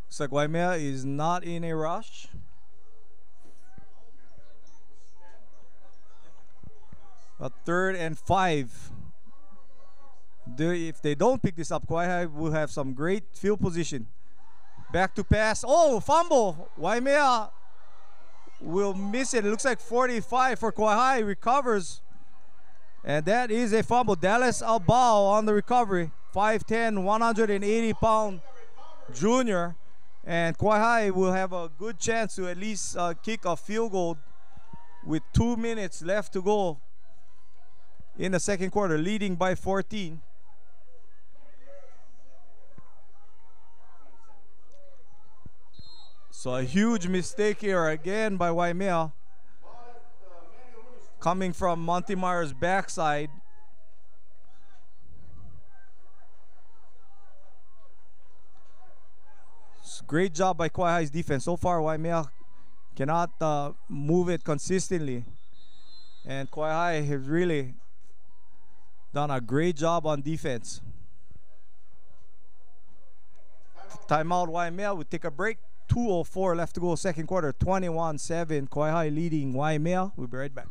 Looks like Waimea is not in a rush. A 3rd and 5. If they don't pick this up, Kauai will have some great field position. Back to pass. Oh, fumble. Waimea will miss it. It looks like 45 for Kauai. Recovers. And that is a fumble. Dallas Albao on the recovery. 5'10", 180-pound junior. And Kauai will have a good chance to at least kick a field goal with 2 minutes left to go in the second quarter, leading by 14. So a huge mistake here again by Waimea. Coming from Monty Myers' backside. Great job by Kauai's defense. So far, Waimea cannot move it consistently. And Kauai has really done a great job on defense. Timeout, Waimea. We take a break. 2:04 left to go, second quarter. 21-7. Kauai leading Waimea. We'll be right back. .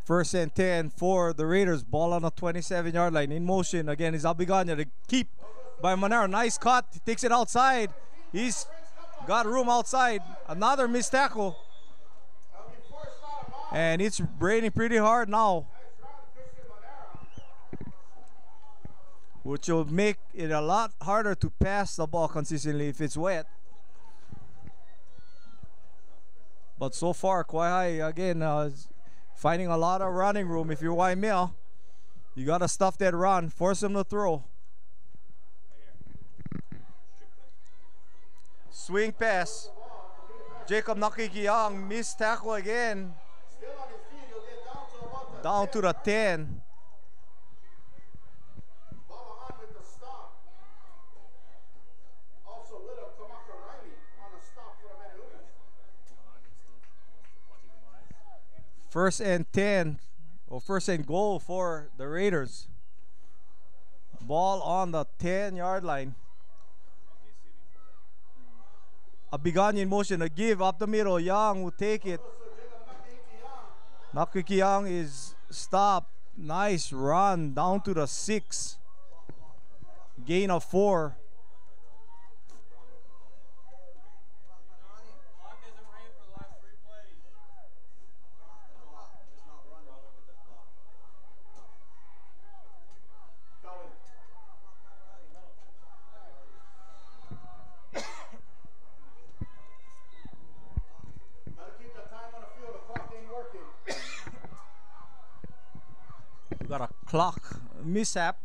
First and 10 for the Raiders. Ball on the 27-yard line. In motion again is Abiganya. The keep by Monero. Nice cut. He takes it outside. He's got room outside. Another missed tackle. And it's raining pretty hard now, which will make it a lot harder to pass the ball consistently if it's wet. But so far, Kauai again is finding a lot of running room. If you're Waimea, you got to stuff that run, force them to throw. Swing pass. Jacob Nakikiyang missed tackle again. Down to the 10. First and 10, or first and goal for the Raiders. Ball on the 10-yard line. Abiganya in motion, a give up the middle. Young will take it. Nakiki Young is stopped. Nice run down to the 6. Gain of 4. Got a clock mishap.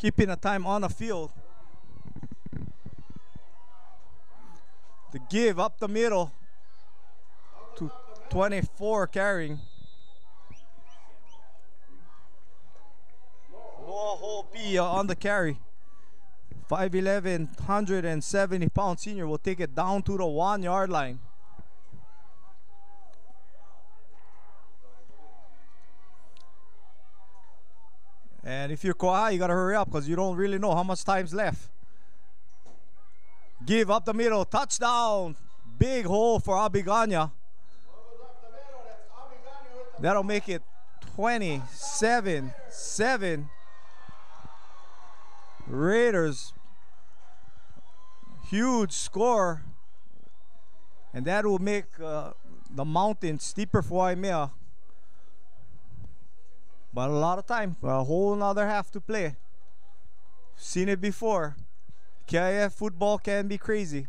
Keeping a time on the field. The give up the middle to 24 carrying. Noah Hopi on the carry. 5'11", 170-pound senior will take it down to the 1-yard line. And if you're Kauai, you gotta hurry up because you don't really know how much time's left. Give up the middle, touchdown. Big hole for Abiganya. That'll make it 27-7. Raiders, huge score. And that will make the mountain steeper for Waimea. But a lot of time, a whole nother half to play. Seen it before. KIF football can be crazy.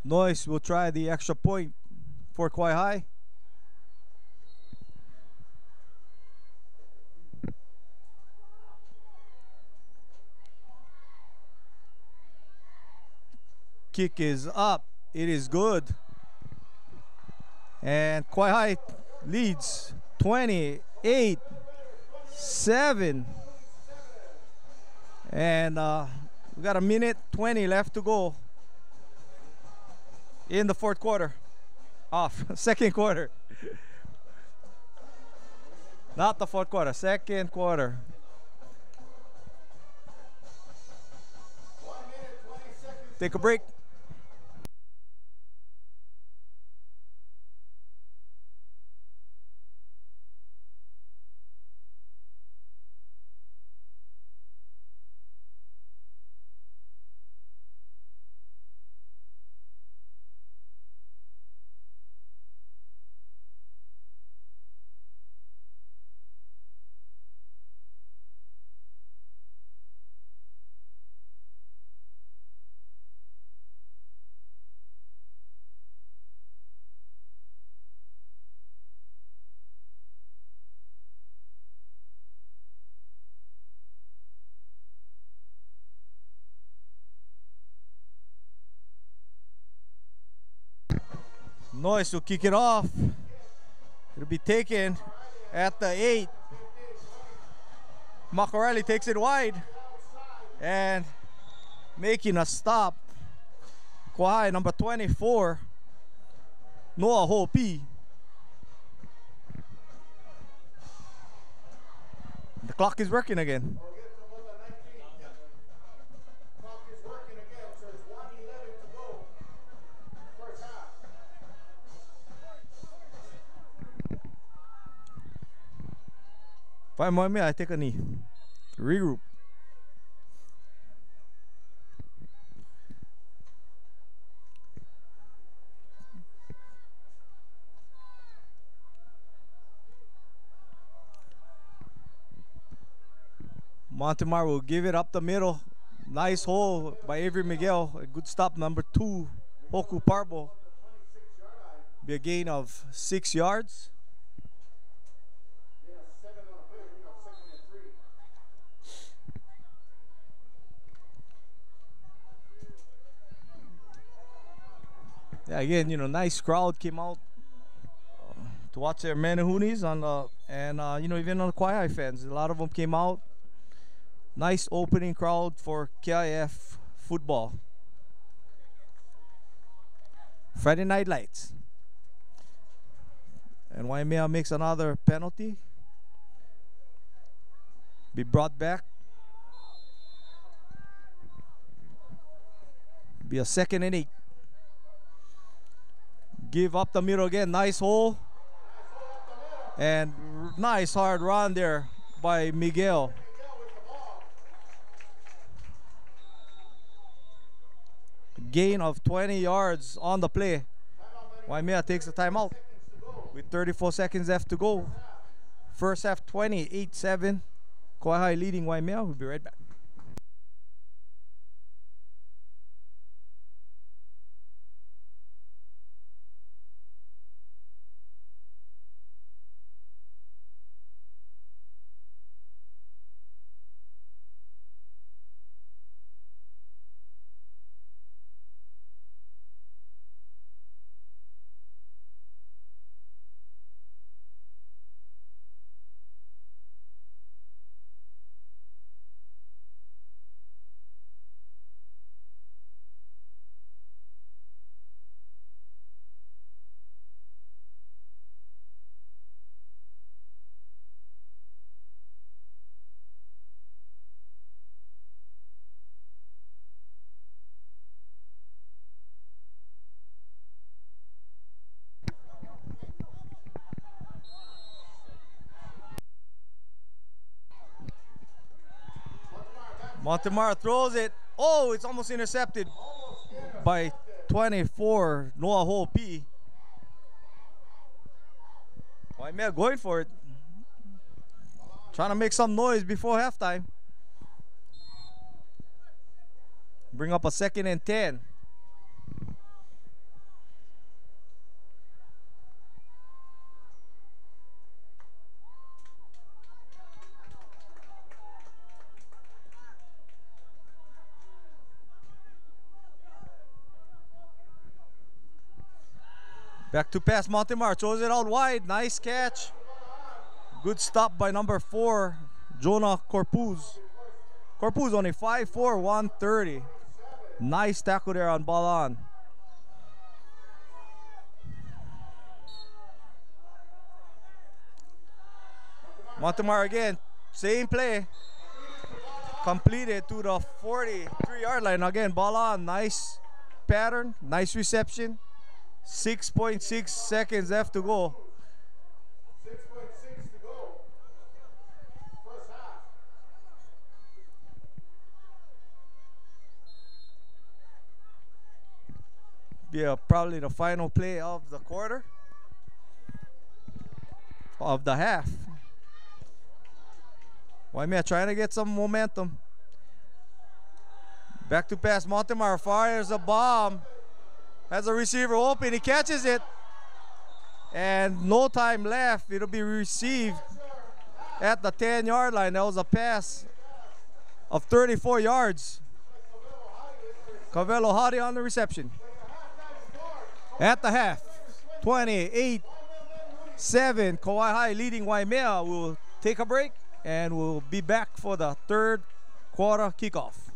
Noyce will try the extra point for Kauai. Kick is up. It is good. And Kauai leads 28-7. And we got a minute 20 left to go in the fourth quarter. Second quarter. Not the fourth quarter, second quarter. 1 minute, 20 seconds. Take a break. Noise to kick it off. It'll be taken at the 8. Macarelli takes it wide and making a stop. Kauai, number 24, Noah Hopi. The clock is working again. Five more minutes, I take a knee. Regroup. Montemar will give it up the middle. Nice hole by Avery Miguel. A good stop, number 2, Hoku Parbo. Be a gain of 6 yards. Yeah, again, you know, nice crowd came out to watch their Menehunes on the, and you know, even on the Kauai fans, a lot of them came out. Nice opening crowd for KIF football. Friday Night Lights. And Waimea makes another penalty. Be brought back. Be a 2nd and 8. Give up the middle again. Nice hole. And nice hard run there by Miguel. Gain of 20 yards on the play. Waimea takes the timeout with 34 seconds left to go. First half 28-7. Kauai leading Waimea. We'll be right back. Montemar throws it. Oh, it's almost intercepted by 24, Noah Hopi. Waimea going for it. Trying to make some noise before halftime. Bring up a 2nd and 10. Back to pass, Montemar throws it out wide. Nice catch. Good stop by number 4, Jonah Corpuz. Corpuz only 5'4", 130. Nice tackle there on ball on. Montemar again, same play. Completed to the 43-yard line. Again, ball on. Nice pattern, nice reception. 6.6 seconds left to go. 6.6 to go. First half. Yeah, probably the final play of the quarter. Of the half. Waimea trying to get some momentum. Back to pass. Montemar fires a bomb. Has a receiver open, he catches it, and no time left. It'll be received at the 10-yard line. That was a pass of 34 yards. Cavello Hadi on the reception. At the half, 28-7. Kauai High leading Waimea. We'll take a break and we'll be back for the third quarter kickoff.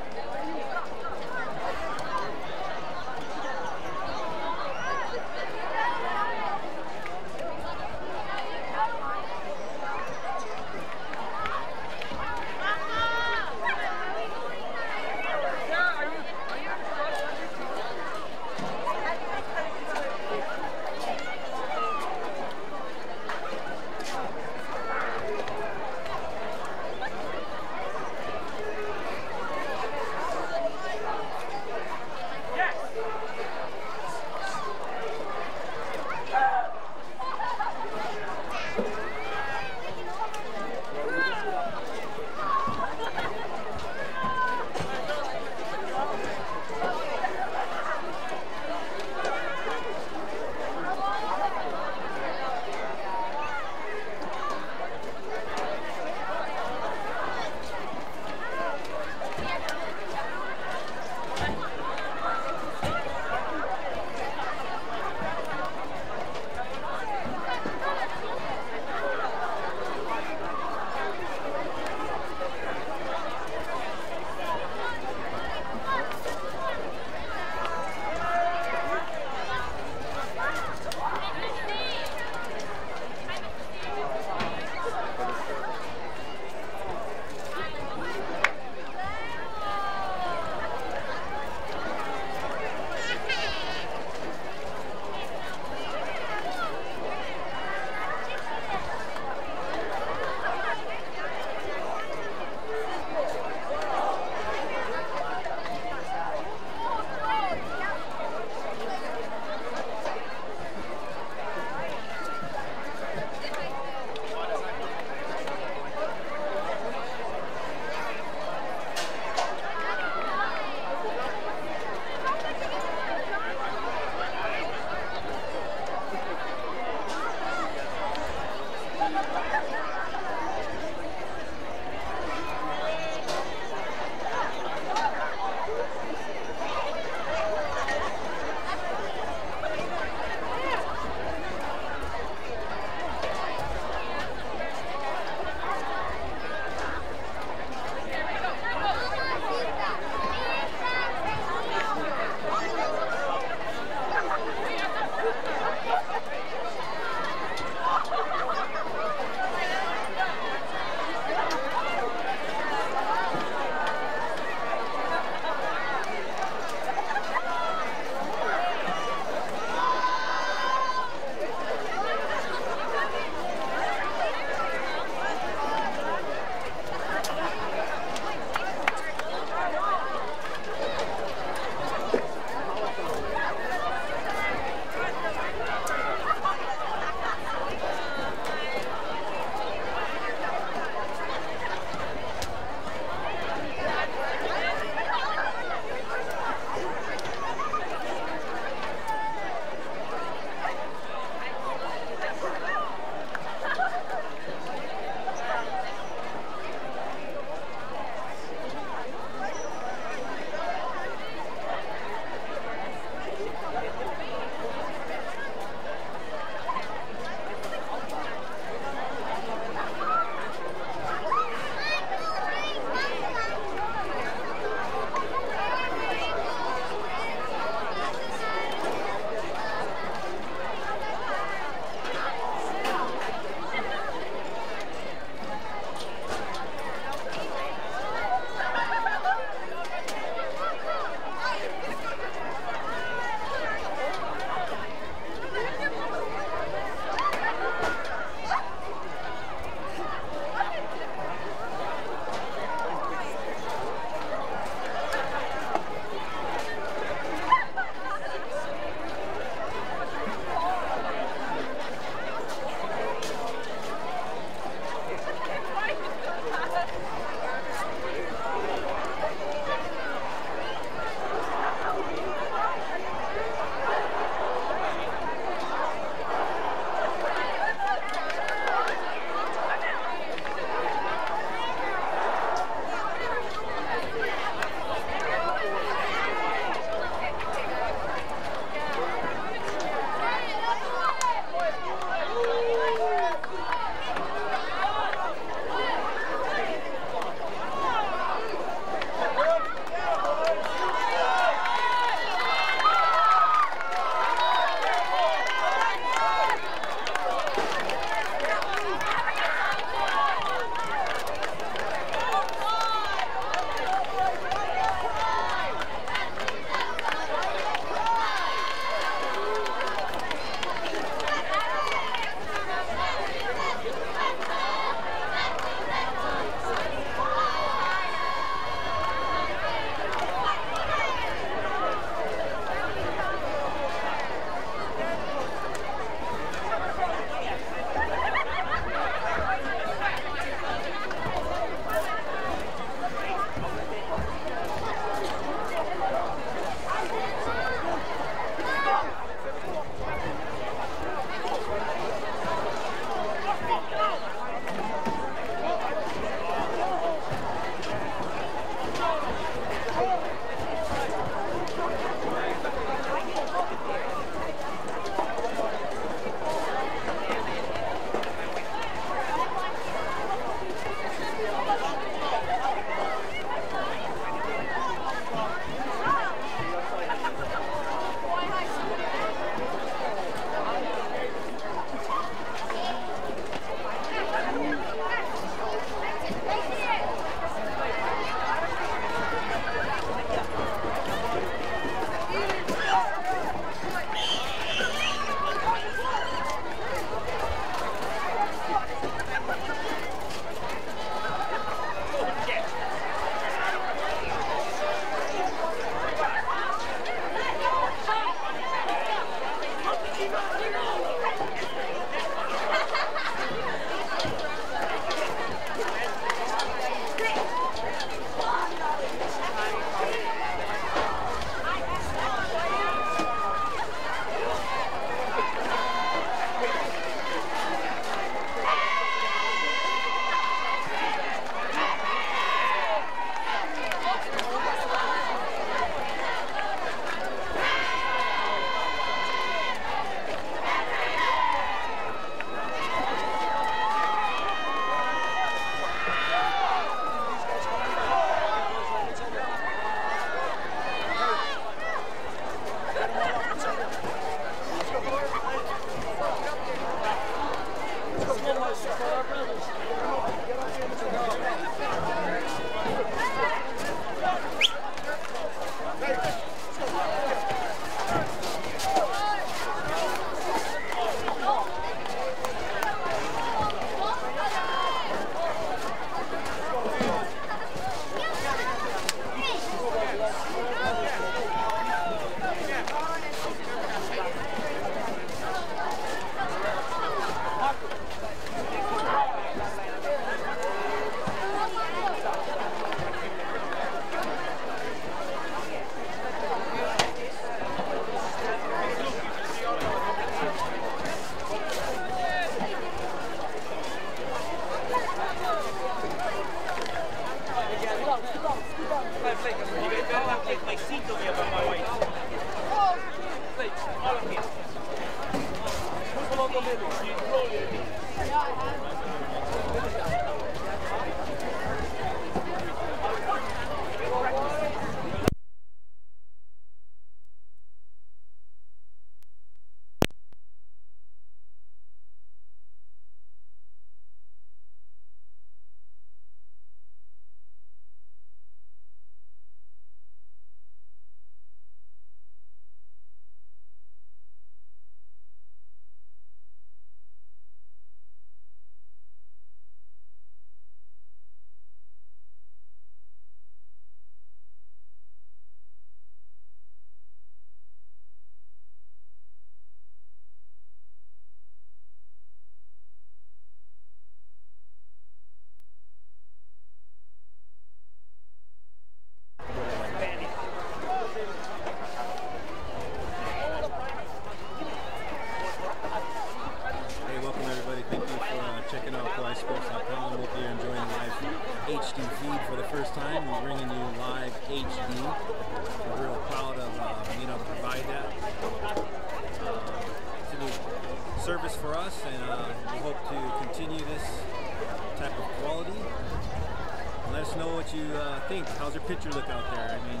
How's your picture look out there? I mean,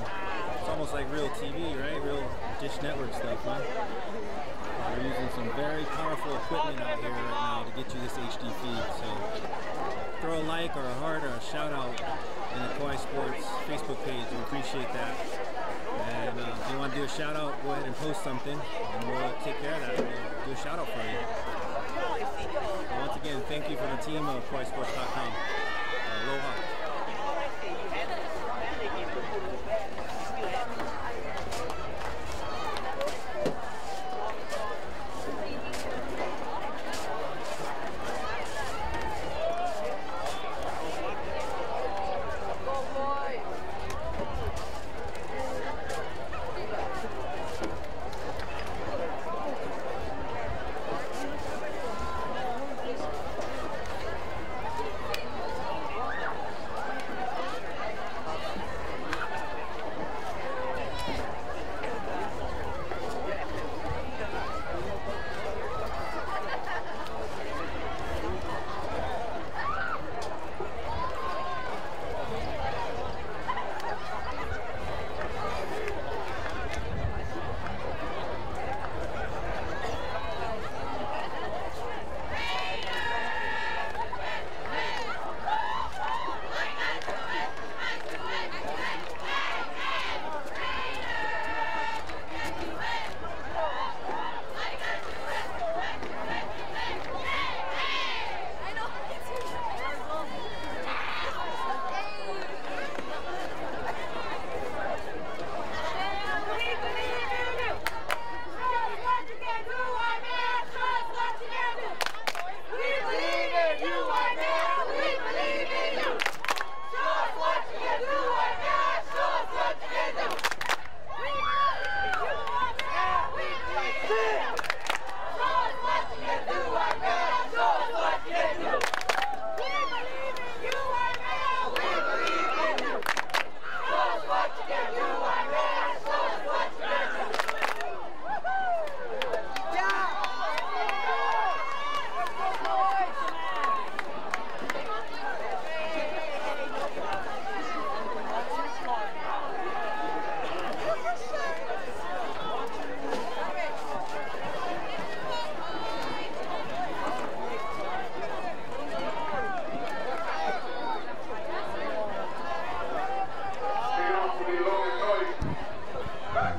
it's almost like real TV, right? Real Dish Network stuff, huh? We're using some very powerful equipment out here right now to get you this HD feed. So throw a like or a heart or a shout out in the Kauai Sports Facebook page. We appreciate that. And if you want to do a shout out, go ahead and post something and we'll take care of that. We'll do a shout out for you. And once again, thank you for the team of KauaiSports.com. Aloha.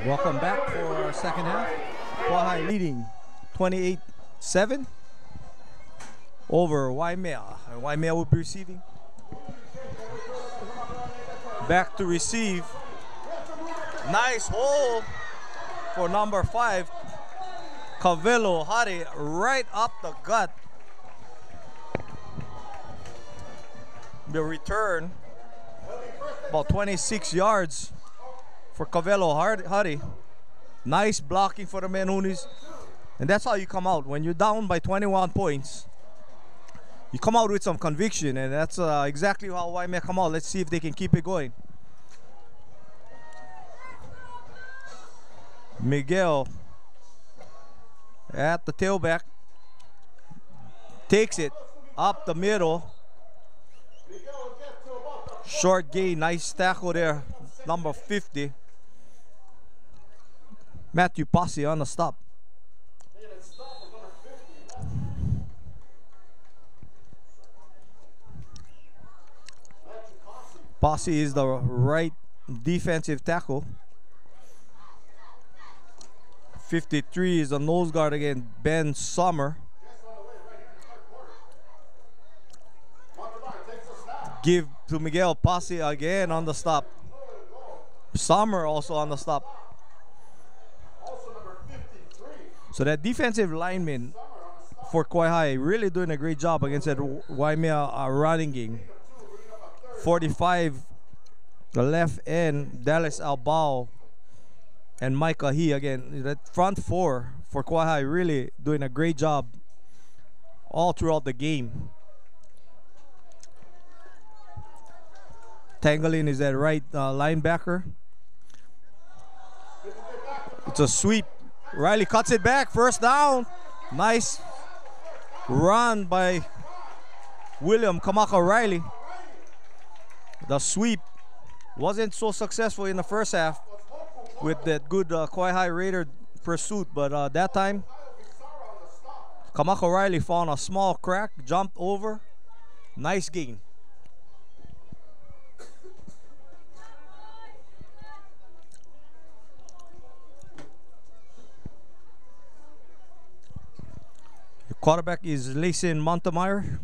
Welcome back for our second half. Kauai leading 28-7 over Waimea. Waimea will be receiving. Back to receive. Nice hole for number 5, Kavelo Hari, right up the gut. The return about 26 yards for Kavelo Hari. Nice blocking for the Menehunes. And that's how you come out. When you're down by 21 points, you come out with some conviction, and that's exactly how Waimea come out. Let's see if they can keep it going. Miguel at the tailback. Takes it up the middle. Short gain, nice tackle there. Number 50. Matthew Posse on the stop. Posse is the right defensive tackle. 53 is the nose guard again, Ben Sommer. Give to Miguel. Posse again on the stop. Sommer also on the stop. So that defensive lineman for Kauai really doing a great job against that Waimea running game. 45, the left end, Dallas Albao and Micah He again. That front four for Kauai really doing a great job all throughout the game. Tangling is that right linebacker. It's a sweep. Riley cuts it back. First down. Nice run by William Kamaka Riley. The sweep wasn't so successful in the first half with that good Kauai Raider pursuit, but that time Kamaka Riley found a small crack, jumped over. Nice gain. The quarterback is Layson Montemeyer,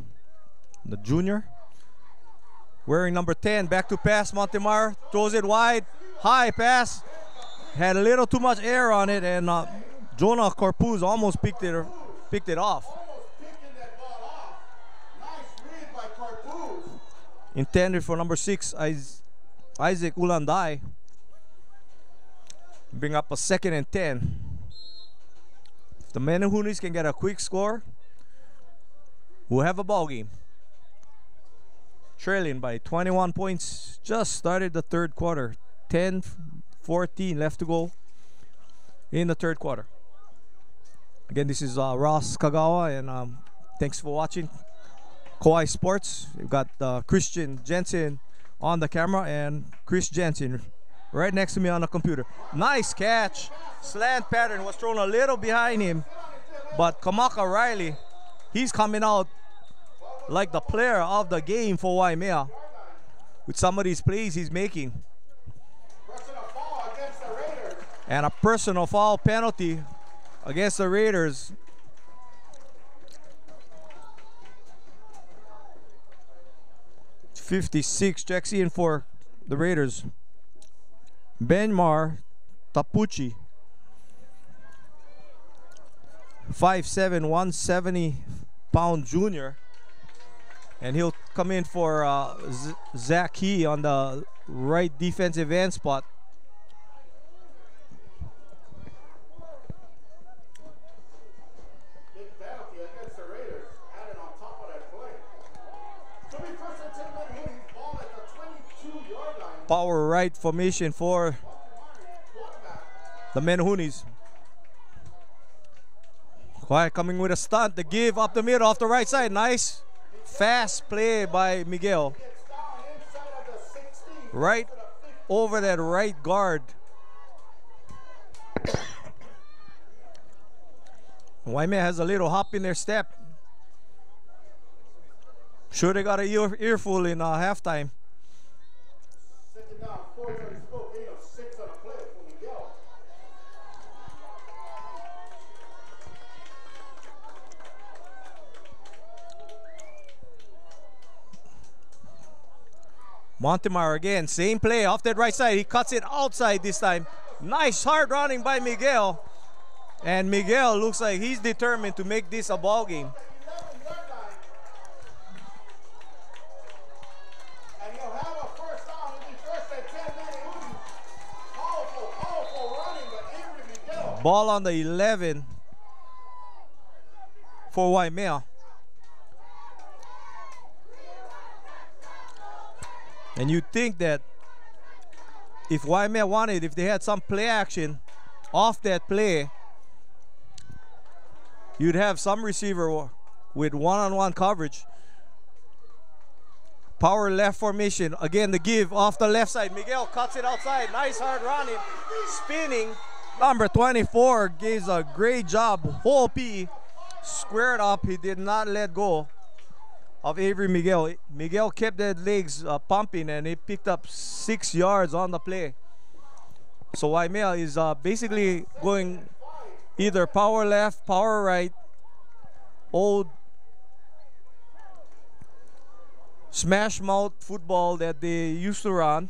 the junior. Wearing number 10, back to pass. Montemeyer throws it wide, high pass. Had a little too much air on it, and Jonah Corpuz almost picked it off. Intended for number 6, Isaac Ulandai. Bring up a 2nd and 10. If the Menehunes can get a quick score, we'll have a ball game. Trailing by 21 points. Just started the third quarter. 10-14 left to go in the third quarter. Again, this is Ross Kagawa, and thanks for watching Kauai Sports. We've got Christian Jensen on the camera and Chris Jensen right next to me on the computer. Nice catch. Slant pattern was thrown a little behind him, but Kamaka Riley, he's coming out like the player of the game for Waimea with some of these plays he's making. And a personal foul penalty against the Raiders. .56 checks in for the Raiders. Benmar Tapuchi, 5'7", 170-pound junior. And he'll come in for Zach He on the right defensive end spot. Big penalty against the Raiders, added on top of that play. So we first and 10 Menehune, ball at the 22-yard line. Power right formation for the Menehunes. Quiet coming with a stunt. The give up the middle off the right side. Nice. Fast play by Miguel. Right over that right guard. Waimea has a little hop in their step. Sure they got an earful in halftime. Second down, 4 spoke, 8 of 6 on the play for Miguel. Montemeyer again, same play off that right side. He cuts it outside this time. Nice hard running by Miguel. And Miguel looks like he's determined to make this a ball game. And he'll have a first down. It'll be first and 10 Menehune. Powerful running, but Avery Miguel. Ball on the 11 for Waimea. And you'd think that if Waimea wanted, if they had some play action off that play, you'd have some receiver with one-on-one coverage. Power left formation. Again, the give off the left side. Miguel cuts it outside. Nice hard running. Spinning. Number 24 gives a great job. Whole P squared up. He did not let go of Avery Miguel. Miguel kept the legs pumping, and he picked up 6 yards on the play. So Waimea is basically going either power left, power right, old smash mouth football that they used to run,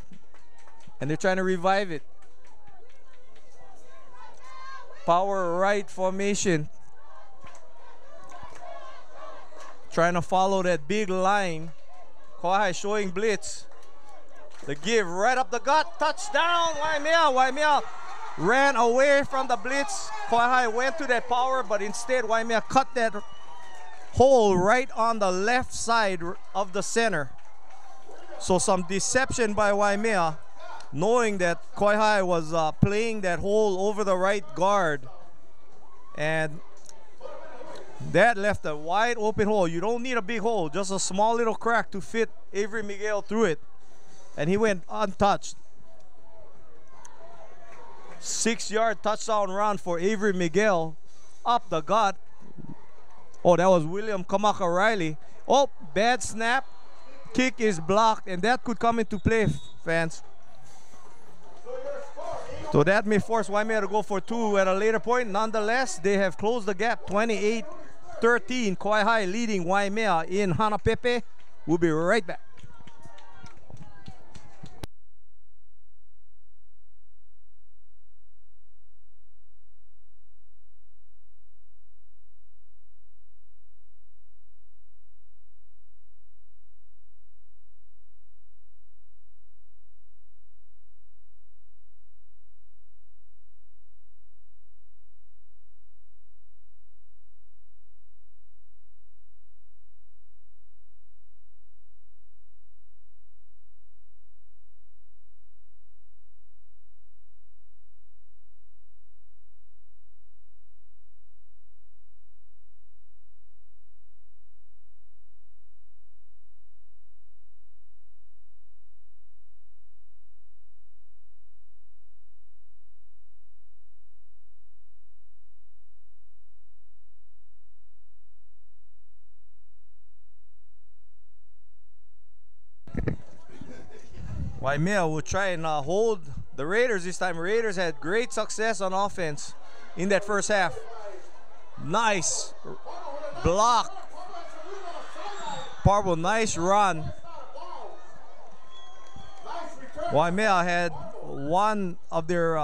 and they're trying to revive it. Power right formation. Trying to follow that big line. Kauai showing blitz. The give right up the gut. Touchdown, Waimea. Waimea ran away from the blitz. Kauai went to that power, but instead Waimea cut that hole right on the left side of the center. So some deception by Waimea, knowing that Kauai was playing that hole over the right guard. And that left a wide open hole. You don't need a big hole, just a small little crack to fit Avery Miguel through it. And he went untouched. 6-yard touchdown run for Avery Miguel up the gut. Oh, that was William Kamaka Riley. Oh, bad snap. Kick is blocked, and that could come into play, fans. So that may force Waimea to go for 2 at a later point. Nonetheless, they have closed the gap. 28-13. Kauai leading Waimea in Hanapepe. We'll be right back. Waimea will try and hold the Raiders this time. Raiders had great success on offense in that first half. Nice block. Parvo, nice run. Waimea had one of their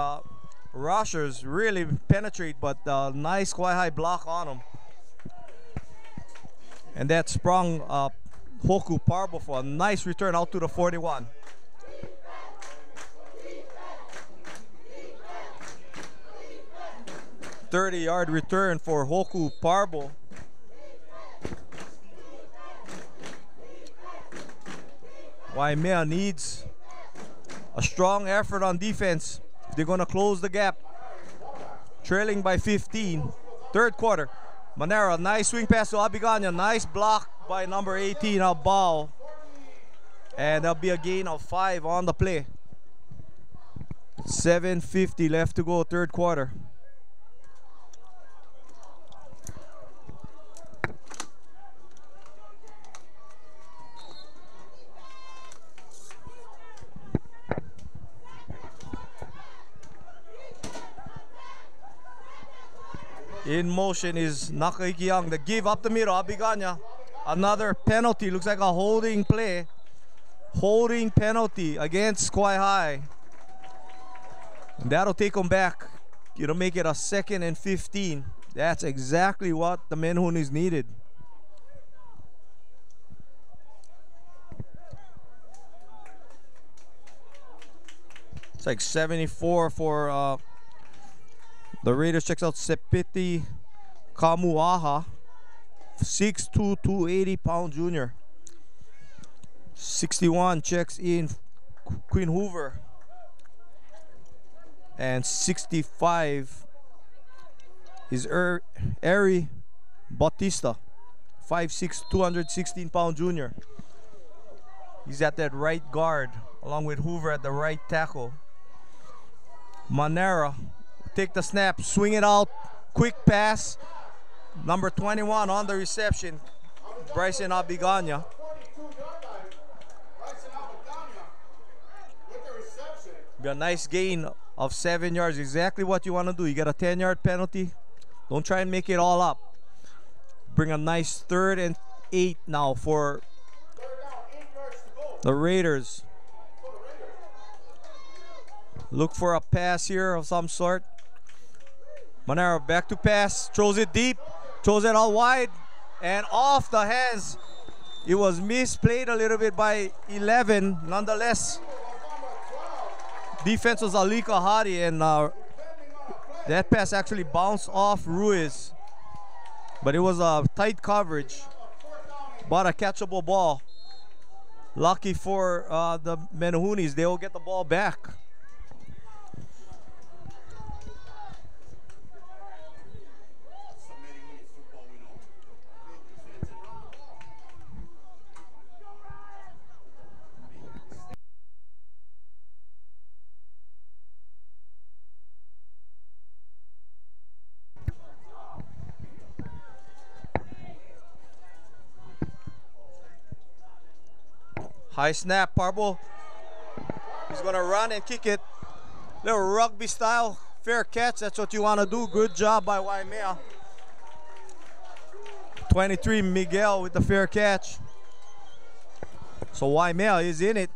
rushers really penetrate, but nice Kauai block on him. And that sprung Hoku Parvo for a nice return out to the 41. .30-yard return for Hoku Parvo. Waimea needs a strong effort on defense. They're going to close the gap. Trailing by 15. Third quarter. Manera, nice swing pass to Abiganya. Nice block by number 18, Albao. And there'll be a gain of 5 on the play. 7:50 left to go, third quarter. In motion is Nakaiki Young. The give up the middle, Abiganya. Another penalty, looks like a holding play. Holding penalty against Kauai. That'll take them back. It'll make it a 2nd and 15. That's exactly what the Menehune is needed. It's like 74 for the Raiders. Checks out Sepiti Kamuaha, 6'2", 280-pound junior. 61 checks in Queen Hoover. And 65 is Eri Bautista, 5'6", 216-pound junior. He's at that right guard, along with Hoover at the right tackle. Manera, take the snap, swing it out, quick pass. Number 21 on the reception, Bryson Abiganya. Be a nice gain of 7 yards, exactly what you want to do. You get a 10-yard penalty. Don't try and make it all up. Bring a nice 3rd and 8 now for the Raiders. Look for a pass here of some sort. Monero back to pass, throws it deep, throws it all wide, and off the hands. It was misplayed a little bit by 11. Nonetheless, defense was Alika Hadi, and that pass actually bounced off Ruiz. But it was a tight coverage, but a catchable ball. Lucky for the Menehunes, they will get the ball back. High snap, Parbo. He's gonna run and kick it. Little rugby style, fair catch. That's what you wanna do. Good job by Waimea. 23, Miguel with the fair catch. So Waimea is in it.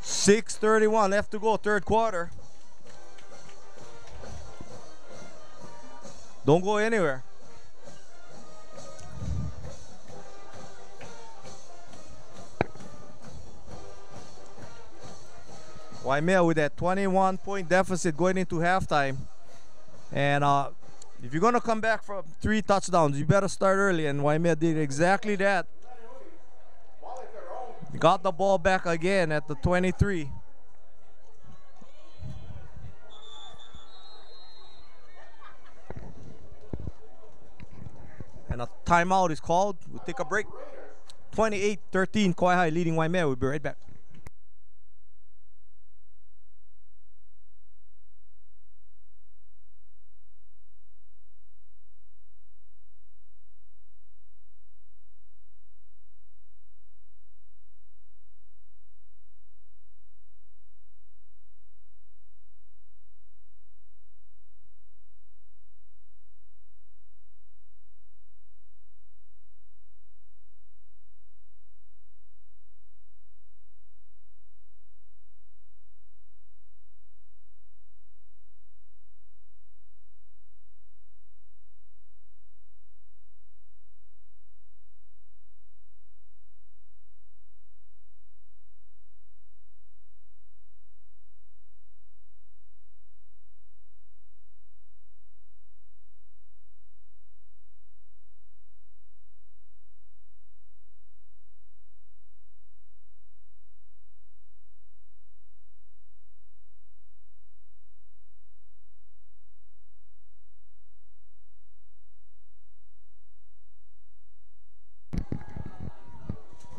6:31 left to go, 3rd quarter. Don't go anywhere. Waimea with that 21-point deficit going into halftime. And if you're going to come back from 3 touchdowns, you better start early. And Waimea did exactly that. Got the ball back again at the 23. And a timeout is called. We'll take a break. 28-13, Kauai leading Waimea. We'll be right back.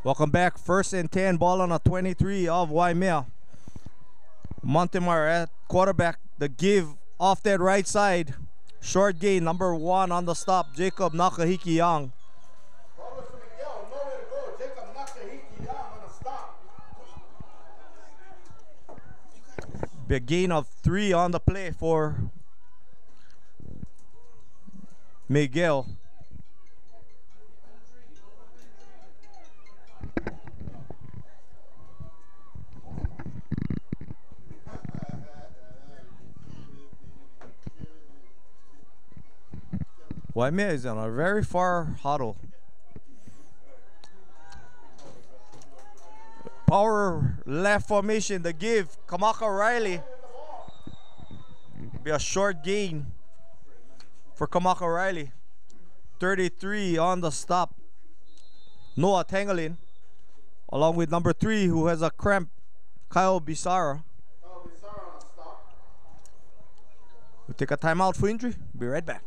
Welcome back. 1st and 10, ball on a 23 of Waimea. Montemar at quarterback. The give off that right side. Short gain, number 1 on the stop, Jacob Nakahiki Young. Big gain of 3 on the play for Miguel. Waimea is on a very far huddle. Power left formation, the give, Kamaka Riley. Be a short gain for Kamaka Riley. 33 on the stop. Noah Tangalin, along with number 3 who has a cramp, Kyle Bisara. take a timeout for injury. Be right back.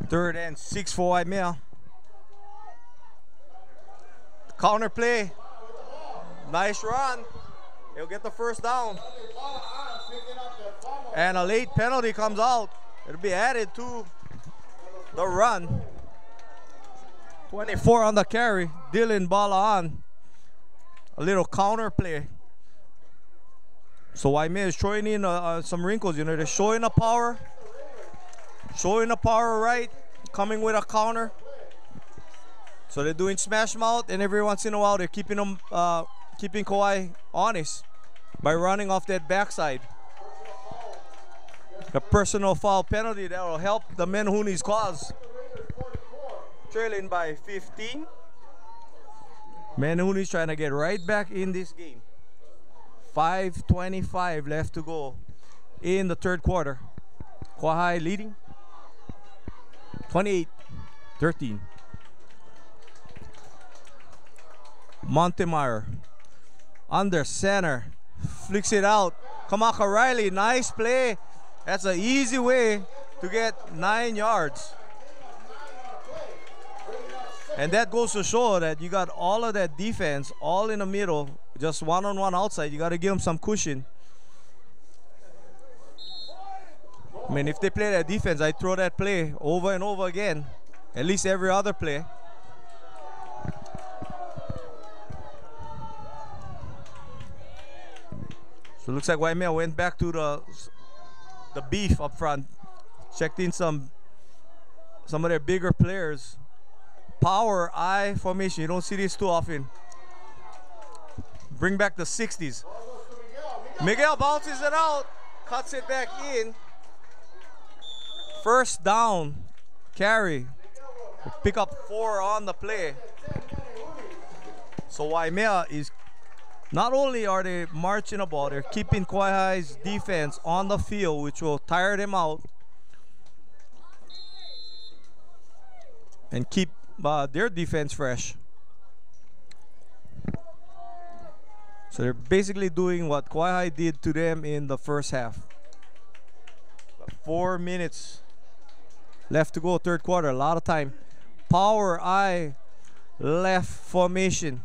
Third and 6 for Waimea. Counter play. Nice run. He'll get the first down. And a late penalty comes out. It'll be added to the run. 24 on the carry. Dylan Balaan. A little counter play. So Waimea is throwing in some wrinkles. You know, they're showing the power. Showing the power right, coming with a counter. So they're doing smash mouth, and every once in a while they're keeping them, keeping Kauai honest by running off that backside. A personal foul penalty that will help the Menehune's cause. Trailing by 15. Menehune's trying to get right back in this game. 5:25 left to go in the third quarter. Kauai leading 28-13. Montemeyer under center, flicks it out. Kamaka Riley, nice play. That's an easy way to get 9 yards. And that goes to show that you got all of that defense all in the middle, just one-on-one outside. You got to give them some cushion. I mean, if they play that defense, I throw that play over and over again, at least every other play. So it looks like Waimea went back to the beef up front, checked in some of their bigger players. Power I formation, you don't see this too often. Bring back the 60s. Miguel bounces it out, cuts it back in. First down, carry. Pick up 4 on the play. So Waimea is, not only are they marching the ball, they're keeping Kauai's defense on the field, which will tire them out and keep their defense fresh. So they're basically doing what Kauai did to them in the first half. 4 minutes left to go, third quarter, a lot of time. Power I left formation.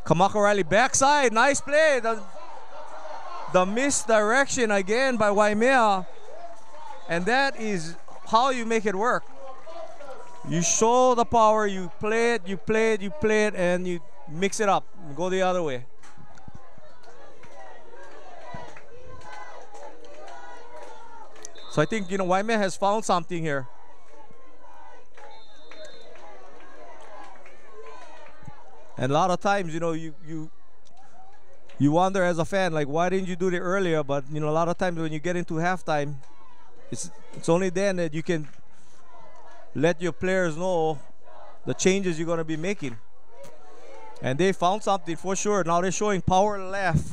Kamaka Riley backside, nice play. The misdirection again by Waimea. And that is how you make it work. You show the power, you play it, you play it, you play it, and you mix it up and go the other way. So I think, you know, Waimea has found something here. And a lot of times, you know, you wonder as a fan, like, why didn't you do it earlier? But, you know, a lot of times when you get into halftime, it's only then that you can let your players know the changes you're going to be making. And they found something for sure. Now they're showing power left.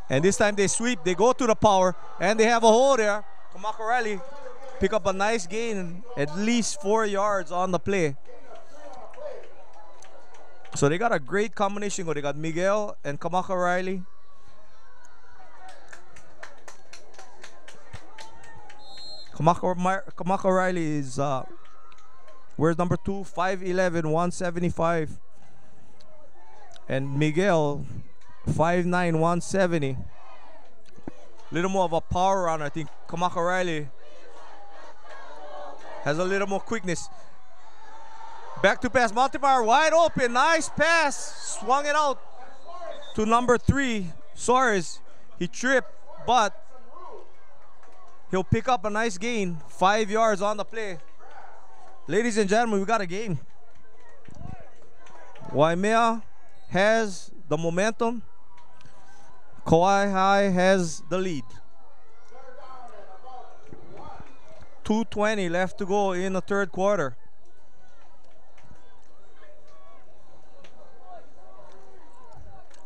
And this time they sweep. They go to the power. And they have a hole there. Kamaka Riley pick up a nice gain. At least 4 yards on the play. So they got a great combination. They got Miguel and Kamaka Riley. Kamaka Riley is, where's number 2? 5'11", 175. And Miguel, 5'9", 170. Little more of a power runner. I think Kamaka Riley has a little more quickness. Back to pass. Montemar wide open. Nice pass. Swung it out to number 3, Suarez. He tripped, but he'll pick up a nice gain. 5 yards on the play. Ladies and gentlemen, we got a game. Waimea has the momentum. Kauai has the lead. 2:20 left to go in the third quarter.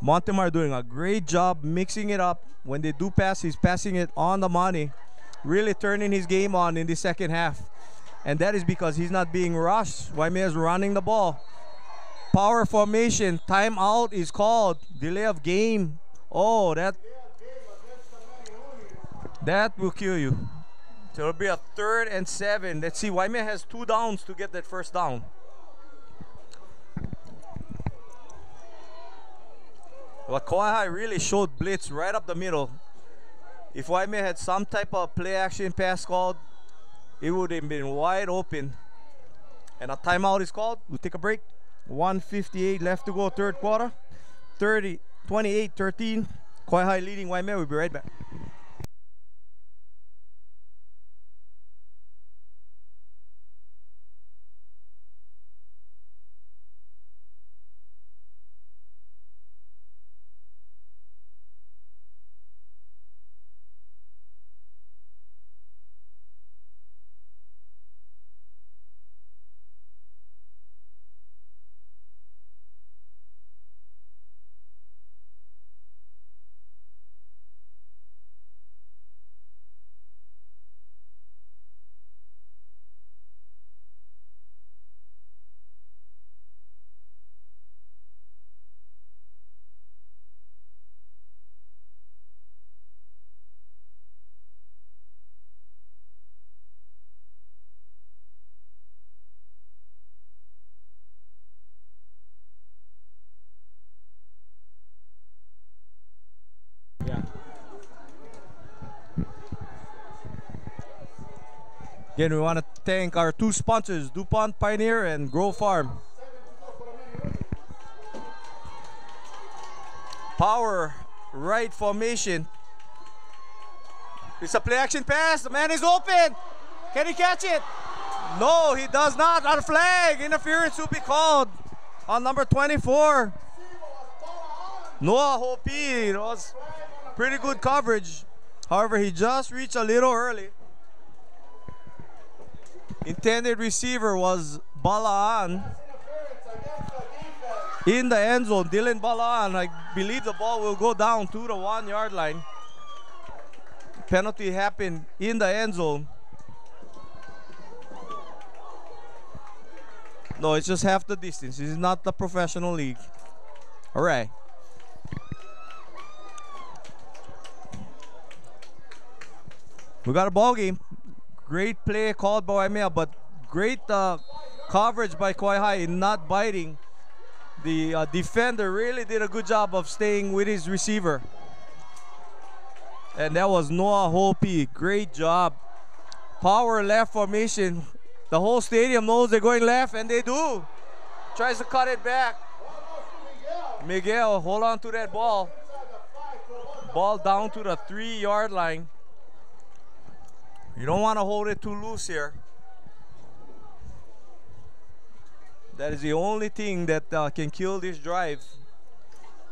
Montemar doing a great job mixing it up. When they do pass, he's passing it on the money. Really turning his game on in the second half. And that is because he's not being rushed. Waimea is running the ball. Power formation. Timeout is called. Delay of game. Oh, that will kill you. So it'll be a 3rd and 7. Let's see. Waimea has 2 downs to get that first down. Well, Kauai really showed blitz right up the middle. If Waimea had some type of play action pass called, it would have been wide open. And a timeout is called. We'll take a break. 1:58 left to go, third quarter. 28-13. Kauai leading Waimea. We'll be right back. Again, we want to thank our 2 sponsors, DuPont Pioneer and Grow Farm. Power right formation. It's a play action pass. The man is open. Can he catch it? No, he does not. On flag. Interference will be called on number 24. Noah Hopi. It was pretty good coverage. However, he just reached a little early. Intended receiver was Balaan. In the end zone, Dylan Balaan. I believe the ball will go down to the 1 yard line. Penalty happened in the end zone. No, it's just half the distance. This is not the professional league. All right. We got a ball game. Great play called by Waimea, but great coverage by Kauai in not biting. The defender really did a good job of staying with his receiver. And that was Noah Hopi. Great job. Power left formation. The whole stadium knows they're going left, and they do. Tries to cut it back. Miguel, hold on to that ball. Ball down to the 3 yard line. You don't want to hold it too loose here. That is the only thing that can kill this drive.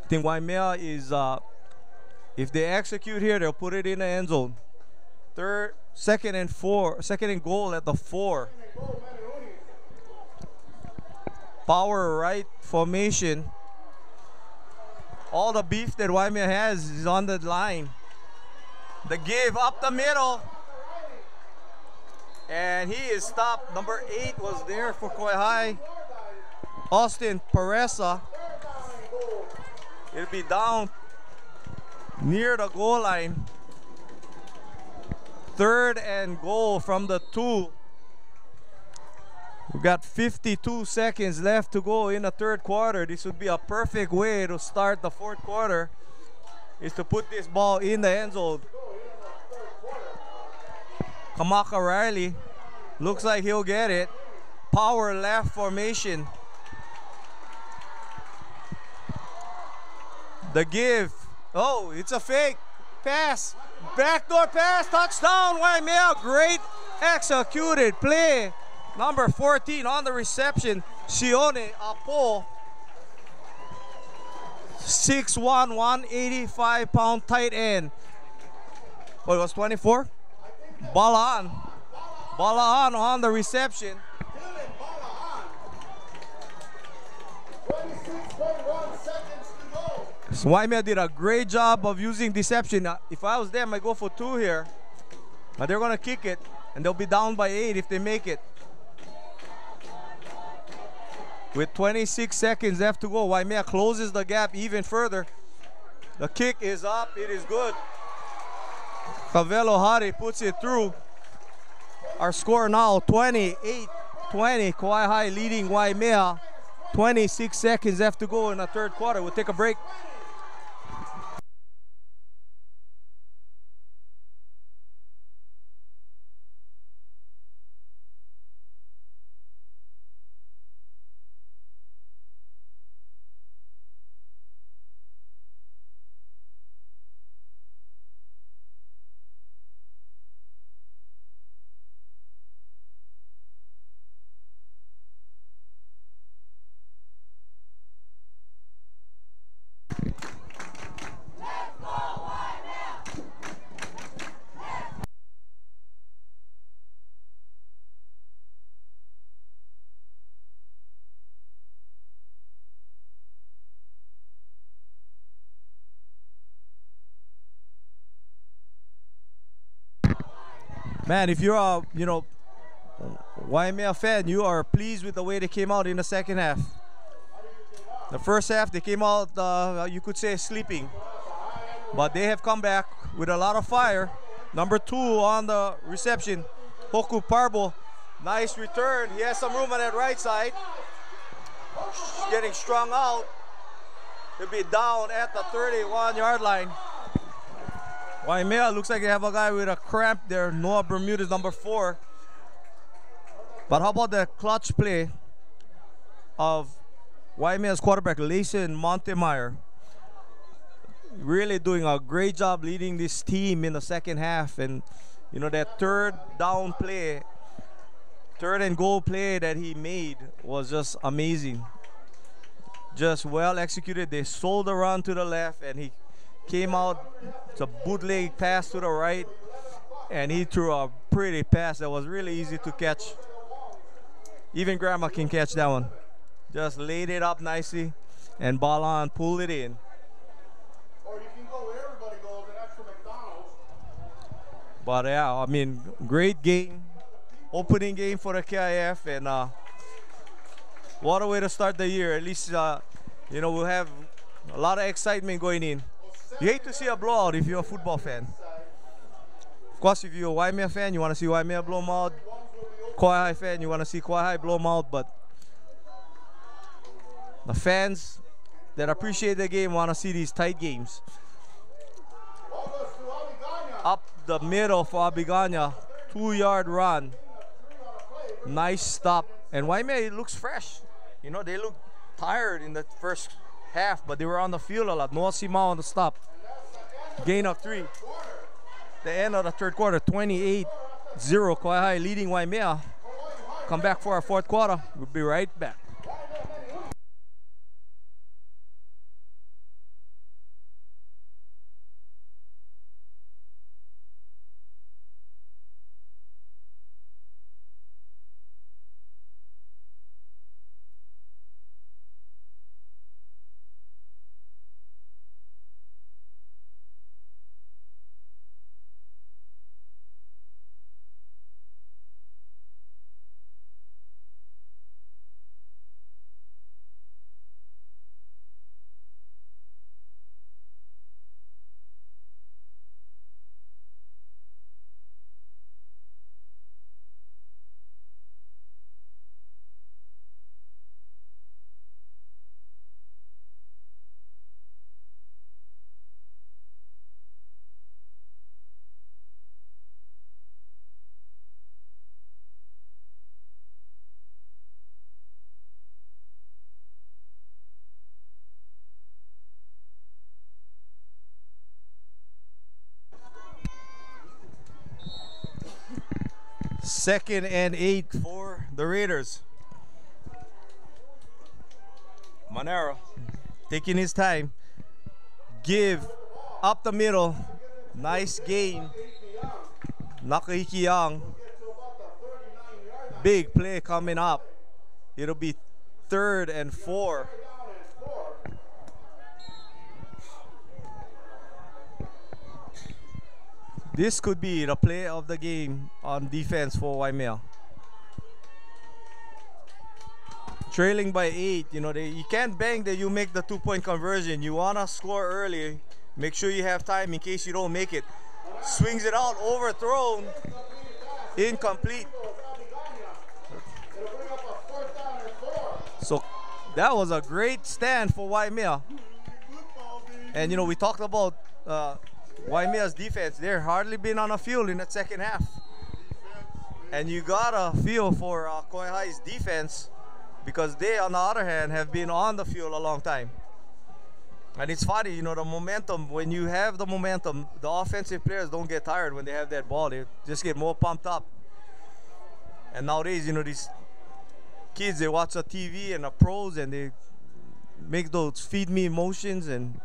I think Waimea is, if they execute here, they'll put it in the end zone. Second and goal at the 4. Power right formation. All the beef that Waimea has is on the line. The give up the middle. And he is stopped. Number 8 was there for Kauai. Austin Pereza. It'll be down near the goal line. 3rd and goal from the 2. We've got 52 seconds left to go in the 3rd quarter. This would be a perfect way to start the 4th quarter, is to put this ball in the end zone. Kamaka Riley looks like he'll get it. Power left formation. The give. Oh, it's a fake pass. Backdoor pass. Touchdown, Waimea. Great executed play. Number 14 on the reception, Sione Apo. 6'1", 185-pound tight end. What, it was 24? Balaan. Balaan on the reception. 26.1 seconds to go. So Waimea did a great job of using deception. If I was them, I might go for 2 here. But they're going to kick it, and they'll be down by 8 if they make it. With 26 seconds left to go, Waimea closes the gap even further. The kick is up. It is good. Cavelo Hari puts it through. Our score now 28-20. Kauai High leading Waimea. 26 seconds left to go in the 3rd quarter. We'll take a break. Man, if you're a, Waimea fan, you are pleased with the way they came out in the 2nd half. The 1st half, they came out, you could say, sleeping. But they have come back with a lot of fire. Number 2 on the reception, Hoku Parbo. Nice return. He has some room on that right side. Getting strung out. He'll be down at the 31-yard line. Waimea looks like they have a guy with a cramp there. Noah Bermudez, number 4. But how about the clutch play of Waimea's quarterback, Layson Montemeyer? Really doing a great job leading this team in the 2nd half. And, that 3rd down play, 3rd and goal play that he made was just amazing. Just well executed. They sold the run to the left, and he came out. It's a bootleg pass to the right, and he threw a pretty pass that was really easy to catch. Even Grandma can catch that one. Just laid it up nicely, and Balan pulled it in. Or you can go where everybody goes, and that's for McDonald's. But yeah, great game. Opening game for the KIF, and what a way to start the year. At least, we'll have a lot of excitement going in. You hate to see a blowout if you're a football fan. Of course, if you're a Waimea fan, you want to see Waimea blow them out. Kauai High fan, you want to see Kauai High blow them out. But the fans that appreciate the game want to see these tight games. Up the middle for Abiganya. 2-yard run. Nice stop. And Waimea looks fresh. They look tired in the 1st half, but they were on the field a lot. Noah Simao on the stop. Gain of 3. The end of the 3rd quarter, 28-0. Kauai High leading Waimea. Come back for our 4th quarter. We'll be right back. 2nd and 8 for the Raiders. Monero taking his time. Give up the middle. Nice gain. Nakahiki Young. Big play coming up. It'll be 3rd and 4. This could be the play of the game on defense for Waimea. Trailing by 8, you know, you can't bank that you make the 2-point conversion. You want to score early. Make sure you have time in case you don't make it. Swings it out, overthrown, incomplete. So that was a great stand for Waimea. And you know, we talked about Waimea's defense. They're hardly been on a field in the second half. And you got a feel for Kauai's defense because they, on the other hand, have been on the field a long time. And it's funny, you know, the momentum, when you have the momentum, the offensive players don't get tired when they have that ball. They just get more pumped up. And nowadays, you know, these kids, they watch the TV and the pros and they make those feed me motions and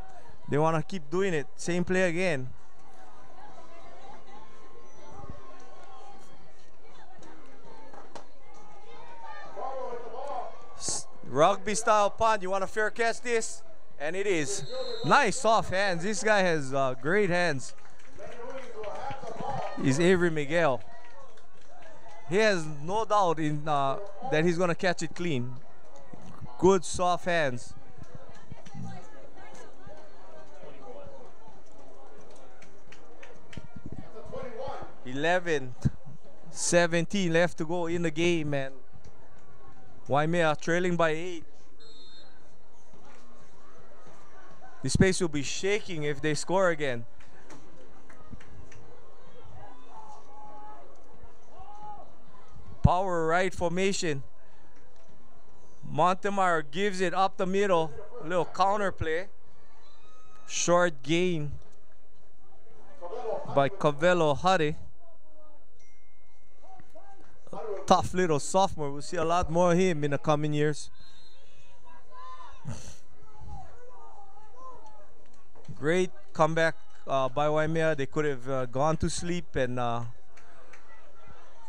they want to keep doing it. Same play again. Rugby style punt. You want to fair catch this? And it is. Nice soft hands. This guy has great hands. He's Avery Miguel. He has no doubt in that he's going to catch it clean. Good soft hands. 11-17 left to go in the game, and Waimea trailing by 8. The space will be shaking if they score again. Power right formation. Montemar gives it up the middle. A little counter play. Short gain by Cavelo Hade. Tough little sophomore. We'll see a lot more of him in the coming years. Great comeback by Waimea. They could have gone to sleep and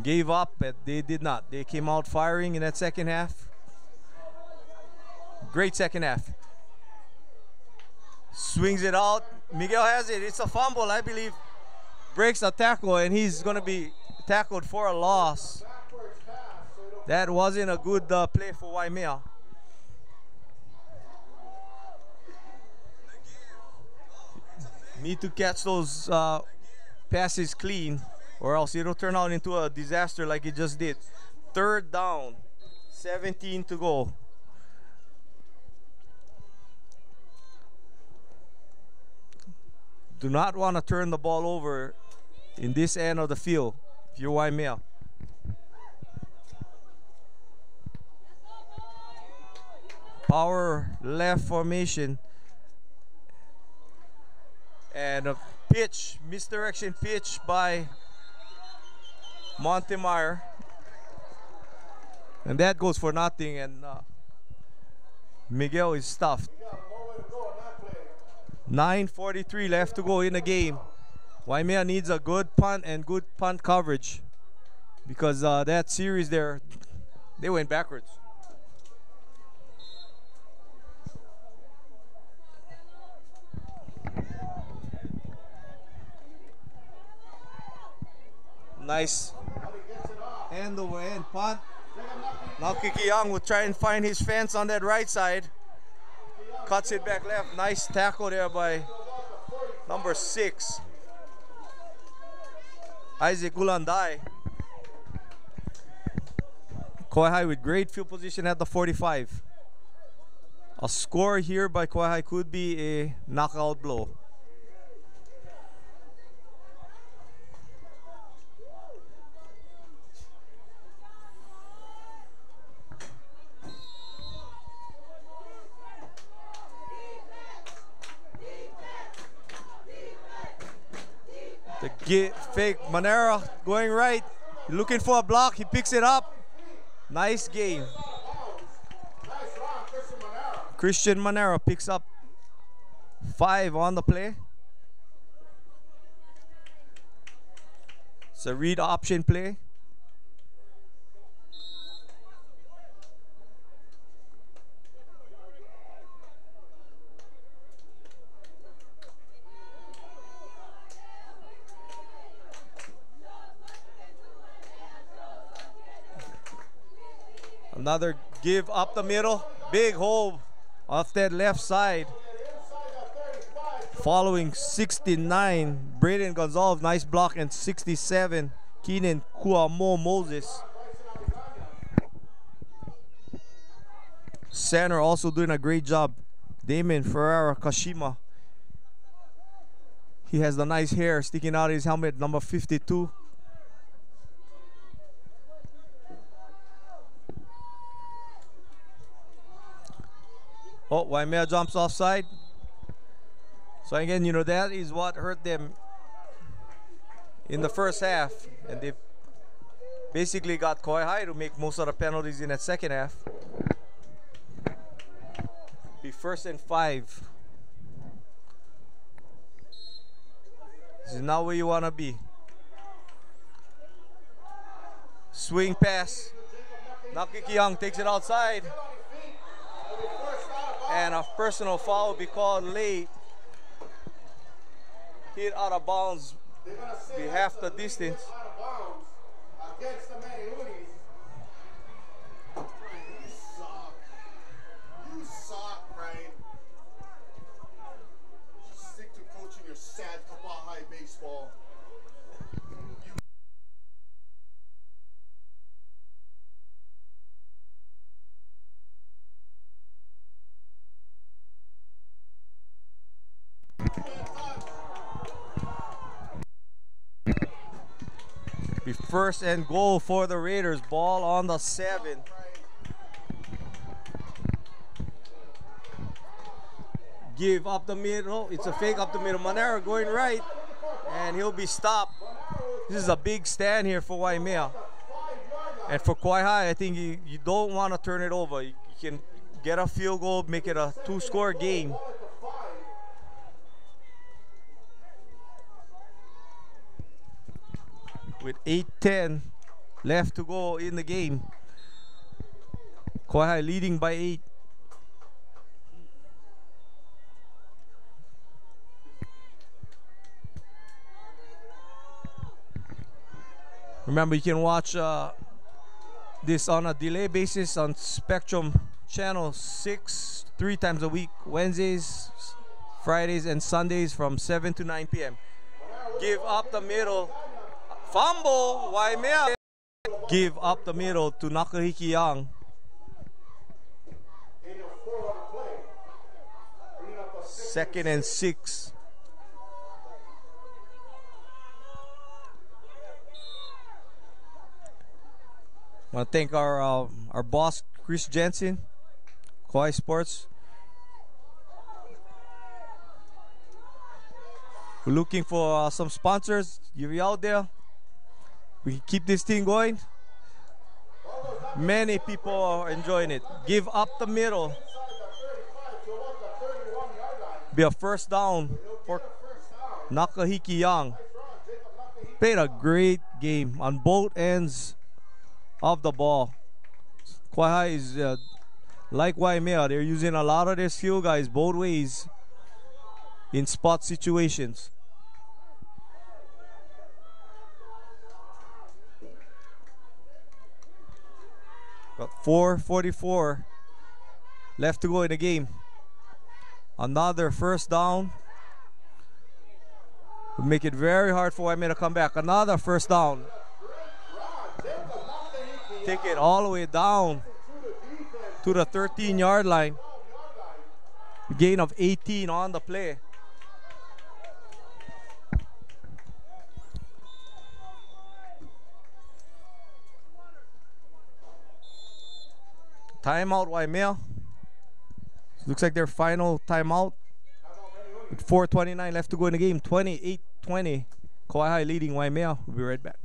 gave up, but they did not. They came out firing in that second half. Great second half. Swings it out. Miguel has it. It's a fumble, I believe. Breaks a tackle, and he's going to be tackled for a loss. That wasn't a good play for Waimea. Need to catch those passes clean, or else it'll turn out into a disaster like it just did. 3rd down, 17 to go. Do not want to turn the ball over in this end of the field if you're Waimea. Power left formation. And a pitch, misdirection pitch by Montemar. And that goes for nothing, and Miguel is stuffed. 9:43 left to go in the game. Waimea needs a good punt and good punt coverage because that series there, they went backwards. Nice end over end punt. Now Kiki Young will try and find his fence on that right side. Cuts it back left. Nice tackle there by number 6, Isaac Ulandai. Kauai with great field position at the 45. A score here by Kauai could be a knockout blow. The fake Manera going right. Looking for a block. He picks it up. Nice game. Christian Monero picks up 5 on the play. It's a read option play. Another give up the middle. Big hole off that left side. Following 69, Braden Gonzalez, nice block, and 67, Keenan Kuamo Moses. Center also doing a great job. Damon Ferreira Kashima. He has the nice hair sticking out of his helmet, number 52. Oh, Waimea jumps offside. So again, you know, that is what hurt them in the first half. And they basically got Kauai to make most of the penalties in that second half. Be 1st and 5. This is not where you want to be. Swing pass. Nakiki Young takes it outside. And a personal foul will be called late. Hit out of bounds, be half the distance. Against the Menehune. You suck. You suck, right? Stick to coaching your sad Kauai baseball. Be 1st and goal for the Raiders. Ball on the 7. Give up the middle. It's a fake up the middle. Monero going right, and he'll be stopped. This is a big stand here for Waimea. And for Kauai, I think you don't want to turn it over. You can get a field goal, make it a 2-score game. With 8:10 left to go in the game. Kauai leading by 8. Remember, you can watch this on a delay basis on Spectrum Channel 6 3 times a week, Wednesdays, Fridays, and Sundays from 7 to 9 p.m. Give up the middle. Fumble, Waimea. Give up the middle to Nakahiki Young. 2nd and 6. I want to thank our boss, Chris Jensen, Kauai Sports. We're looking for some sponsors. You're out there. We can keep this thing going. Many people are enjoying it. Give up the middle. Be a 1st down for Nakahiki Young. Played a great game on both ends of the ball. Kauai is like Waimea. They're using a lot of their skill guys both ways in spot situations. Got 4:44 left to go in the game. Another 1st down. Would make it very hard for Waimea to come back. Another 1st down. Take it all the way down to the 13-yard line. Gain of 18 on the play. Timeout, Waimea. Looks like their final timeout. With 4:29 left to go in the game. 28-20. Kauai leading Waimea. We'll be right back.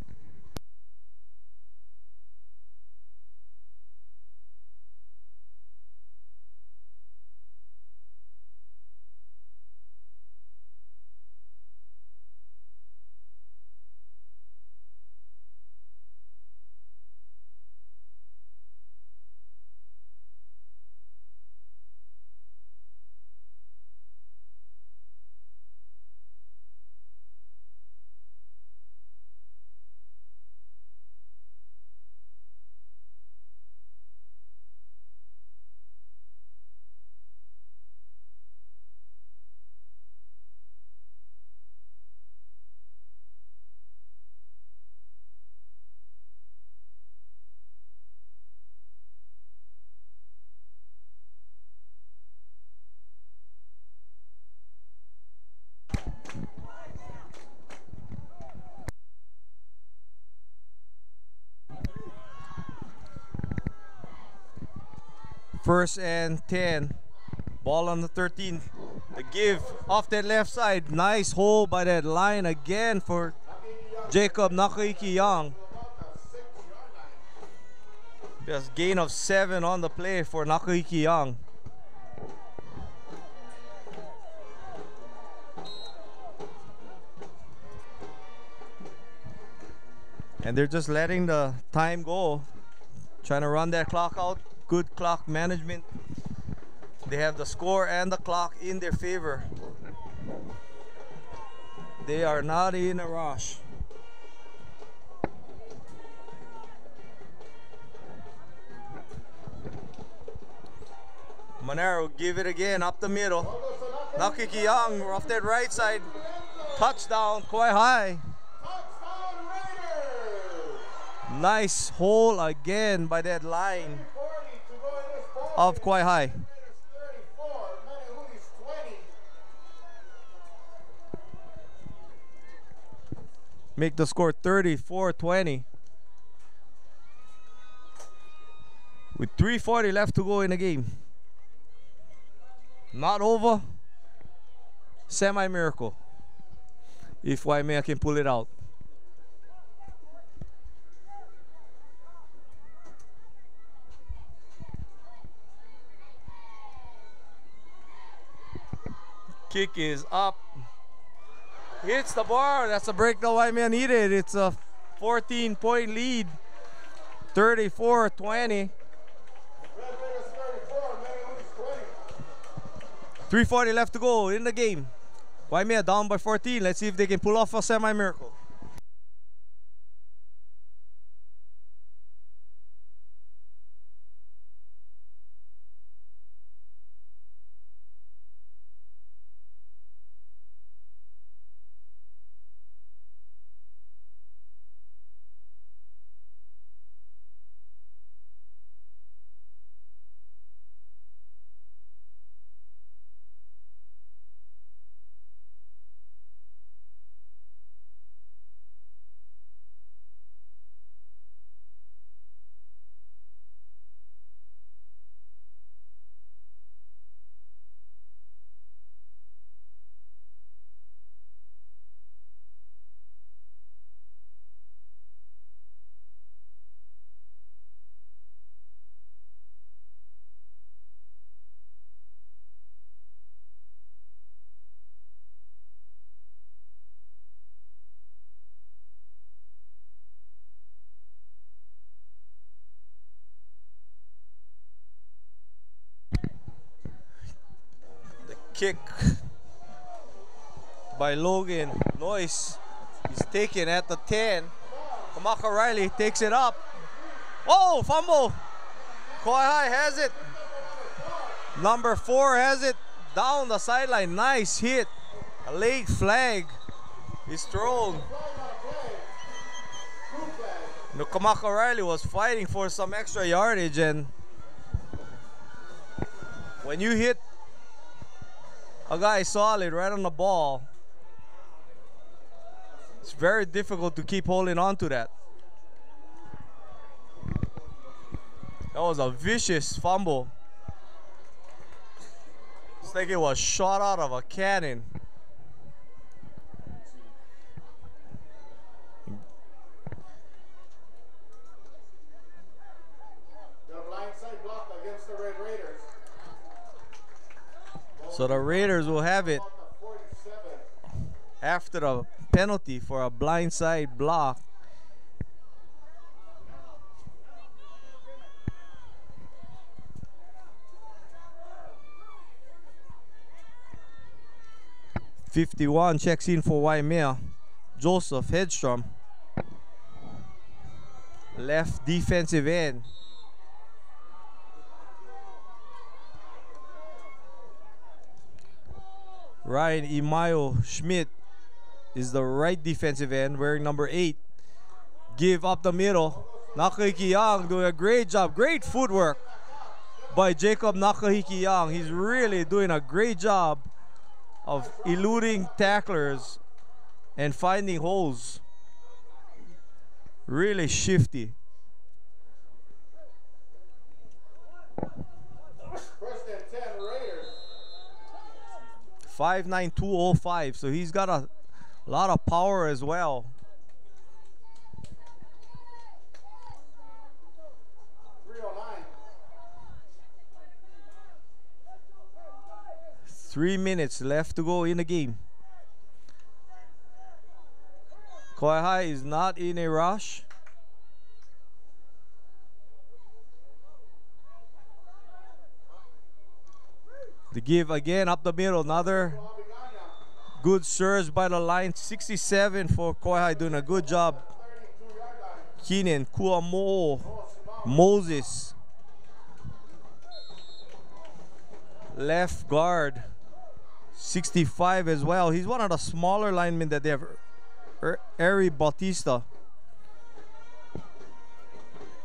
First and 10. Ball on the 13. The give off that left side. Nice hole by that line again for Jacob Nakaiki Young. Just gain of 7 on the play for Nakaiki Young. And they're just letting the time go. Trying to run that clock out. Good clock management. They have the score and the clock in their favor. They are not in a rush. Monero give it again up the middle. Nakiki Young off that right side. Touchdown, Kauai. Nice hole again by that line of Kauai. Make the score 34-20. With 3:40 left to go in the game. Not over. Semi-miracle. If Waimea can pull it out. Kick is up. Hits the bar. That's a break that Waimea needed. It's a 14-point lead. 34-20. 3:40 left to go in the game. Waimea down by 14. Let's see if they can pull off a semi-miracle. Kick by Logan Noyce. He's taken at the 10. Kamaka Riley takes it up. Oh, fumble. Kauai has it. Number 4 has it down the sideline. Nice hit. A late flag is thrown. Kamaka Riley was fighting for some extra yardage, and when you hit a guy solid right on the ball, it's very difficult to keep holding on to that. That was a vicious fumble. It's like it was shot out of a cannon. So the Raiders will have it after the penalty for a blindside block. '51 checks in for Waimea. Joseph Hedstrom, left defensive end. Ryan Imayo Schmidt is the right defensive end, wearing number 8. Give up the middle. Nakahiki Young doing a great job. Great footwork by Jacob Nakahiki Young. He's really doing a great job of eluding tacklers and finding holes. Really shifty. 5'9", 205. So he's got a lot of power as well. Three minutes left to go in the game. Kauai High is not in a rush. The give again up the middle. Another good surge by the line. 67 for Kauai High, doing a good job. Keenan, Kuamo, Moses. Left guard. 65 as well. He's one of the smaller linemen that they have. Eri Bautista.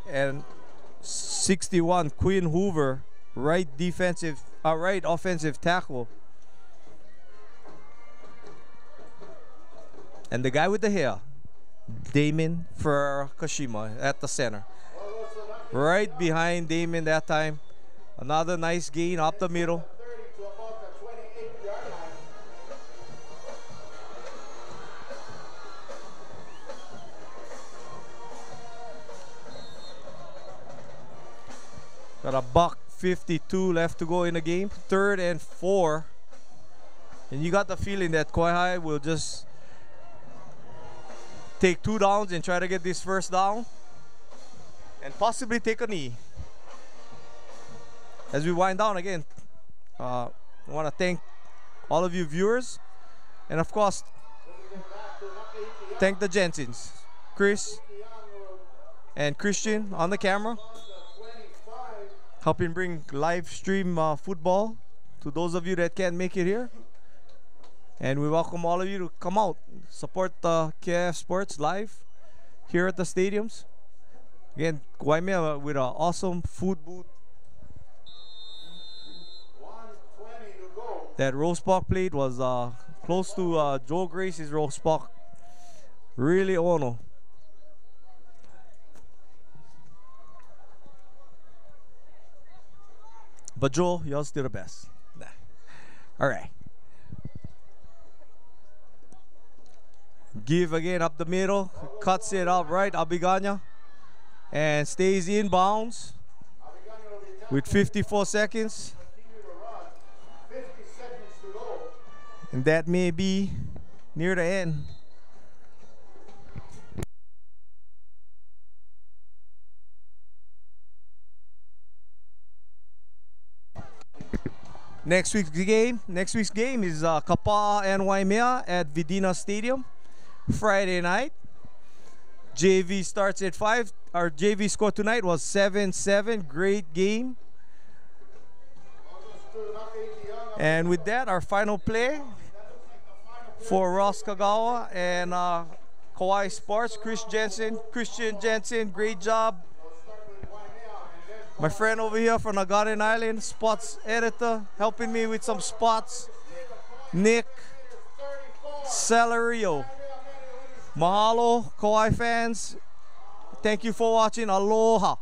And 61, Quinn Hoover, right offensive tackle. And the guy with the hair, Damon Kashima at the center. Right behind Damon that time. Another nice gain up the middle. Got a $1:52 left to go in the game. 3rd and 4. And you got the feeling that Kauai High will just take 2 downs and try to get this first down. And possibly take a knee. As we wind down again, I want to thank all of you viewers. And of course, thank the Jensens. Chris and Christian on the camera, helping bring live stream football to those of you that can't make it here. And we welcome all of you to come out, support KIF Sports live here at the stadiums. Again, Waimea with an awesome food booth. That roast pork plate was close to Joe Grace's roast pork. Really ono. But Joe, you're still the best. Nah. All right. Give again up the middle. Cuts it up right. Abiganya. And stays in bounds with 54 seconds. And that may be near the end. Next week's game is Kapaa and Waimea at Vidina Stadium, Friday night. JV starts at 5. Our JV score tonight was 7-7. Great game. And with that, our final play for Ross Kagawa and Kauai Sports, Christian Jensen, great job. My friend over here from the Garden Island, spots editor, helping me with some spots. Nick Salario. Mahalo, Kauai fans. Thank you for watching. Aloha.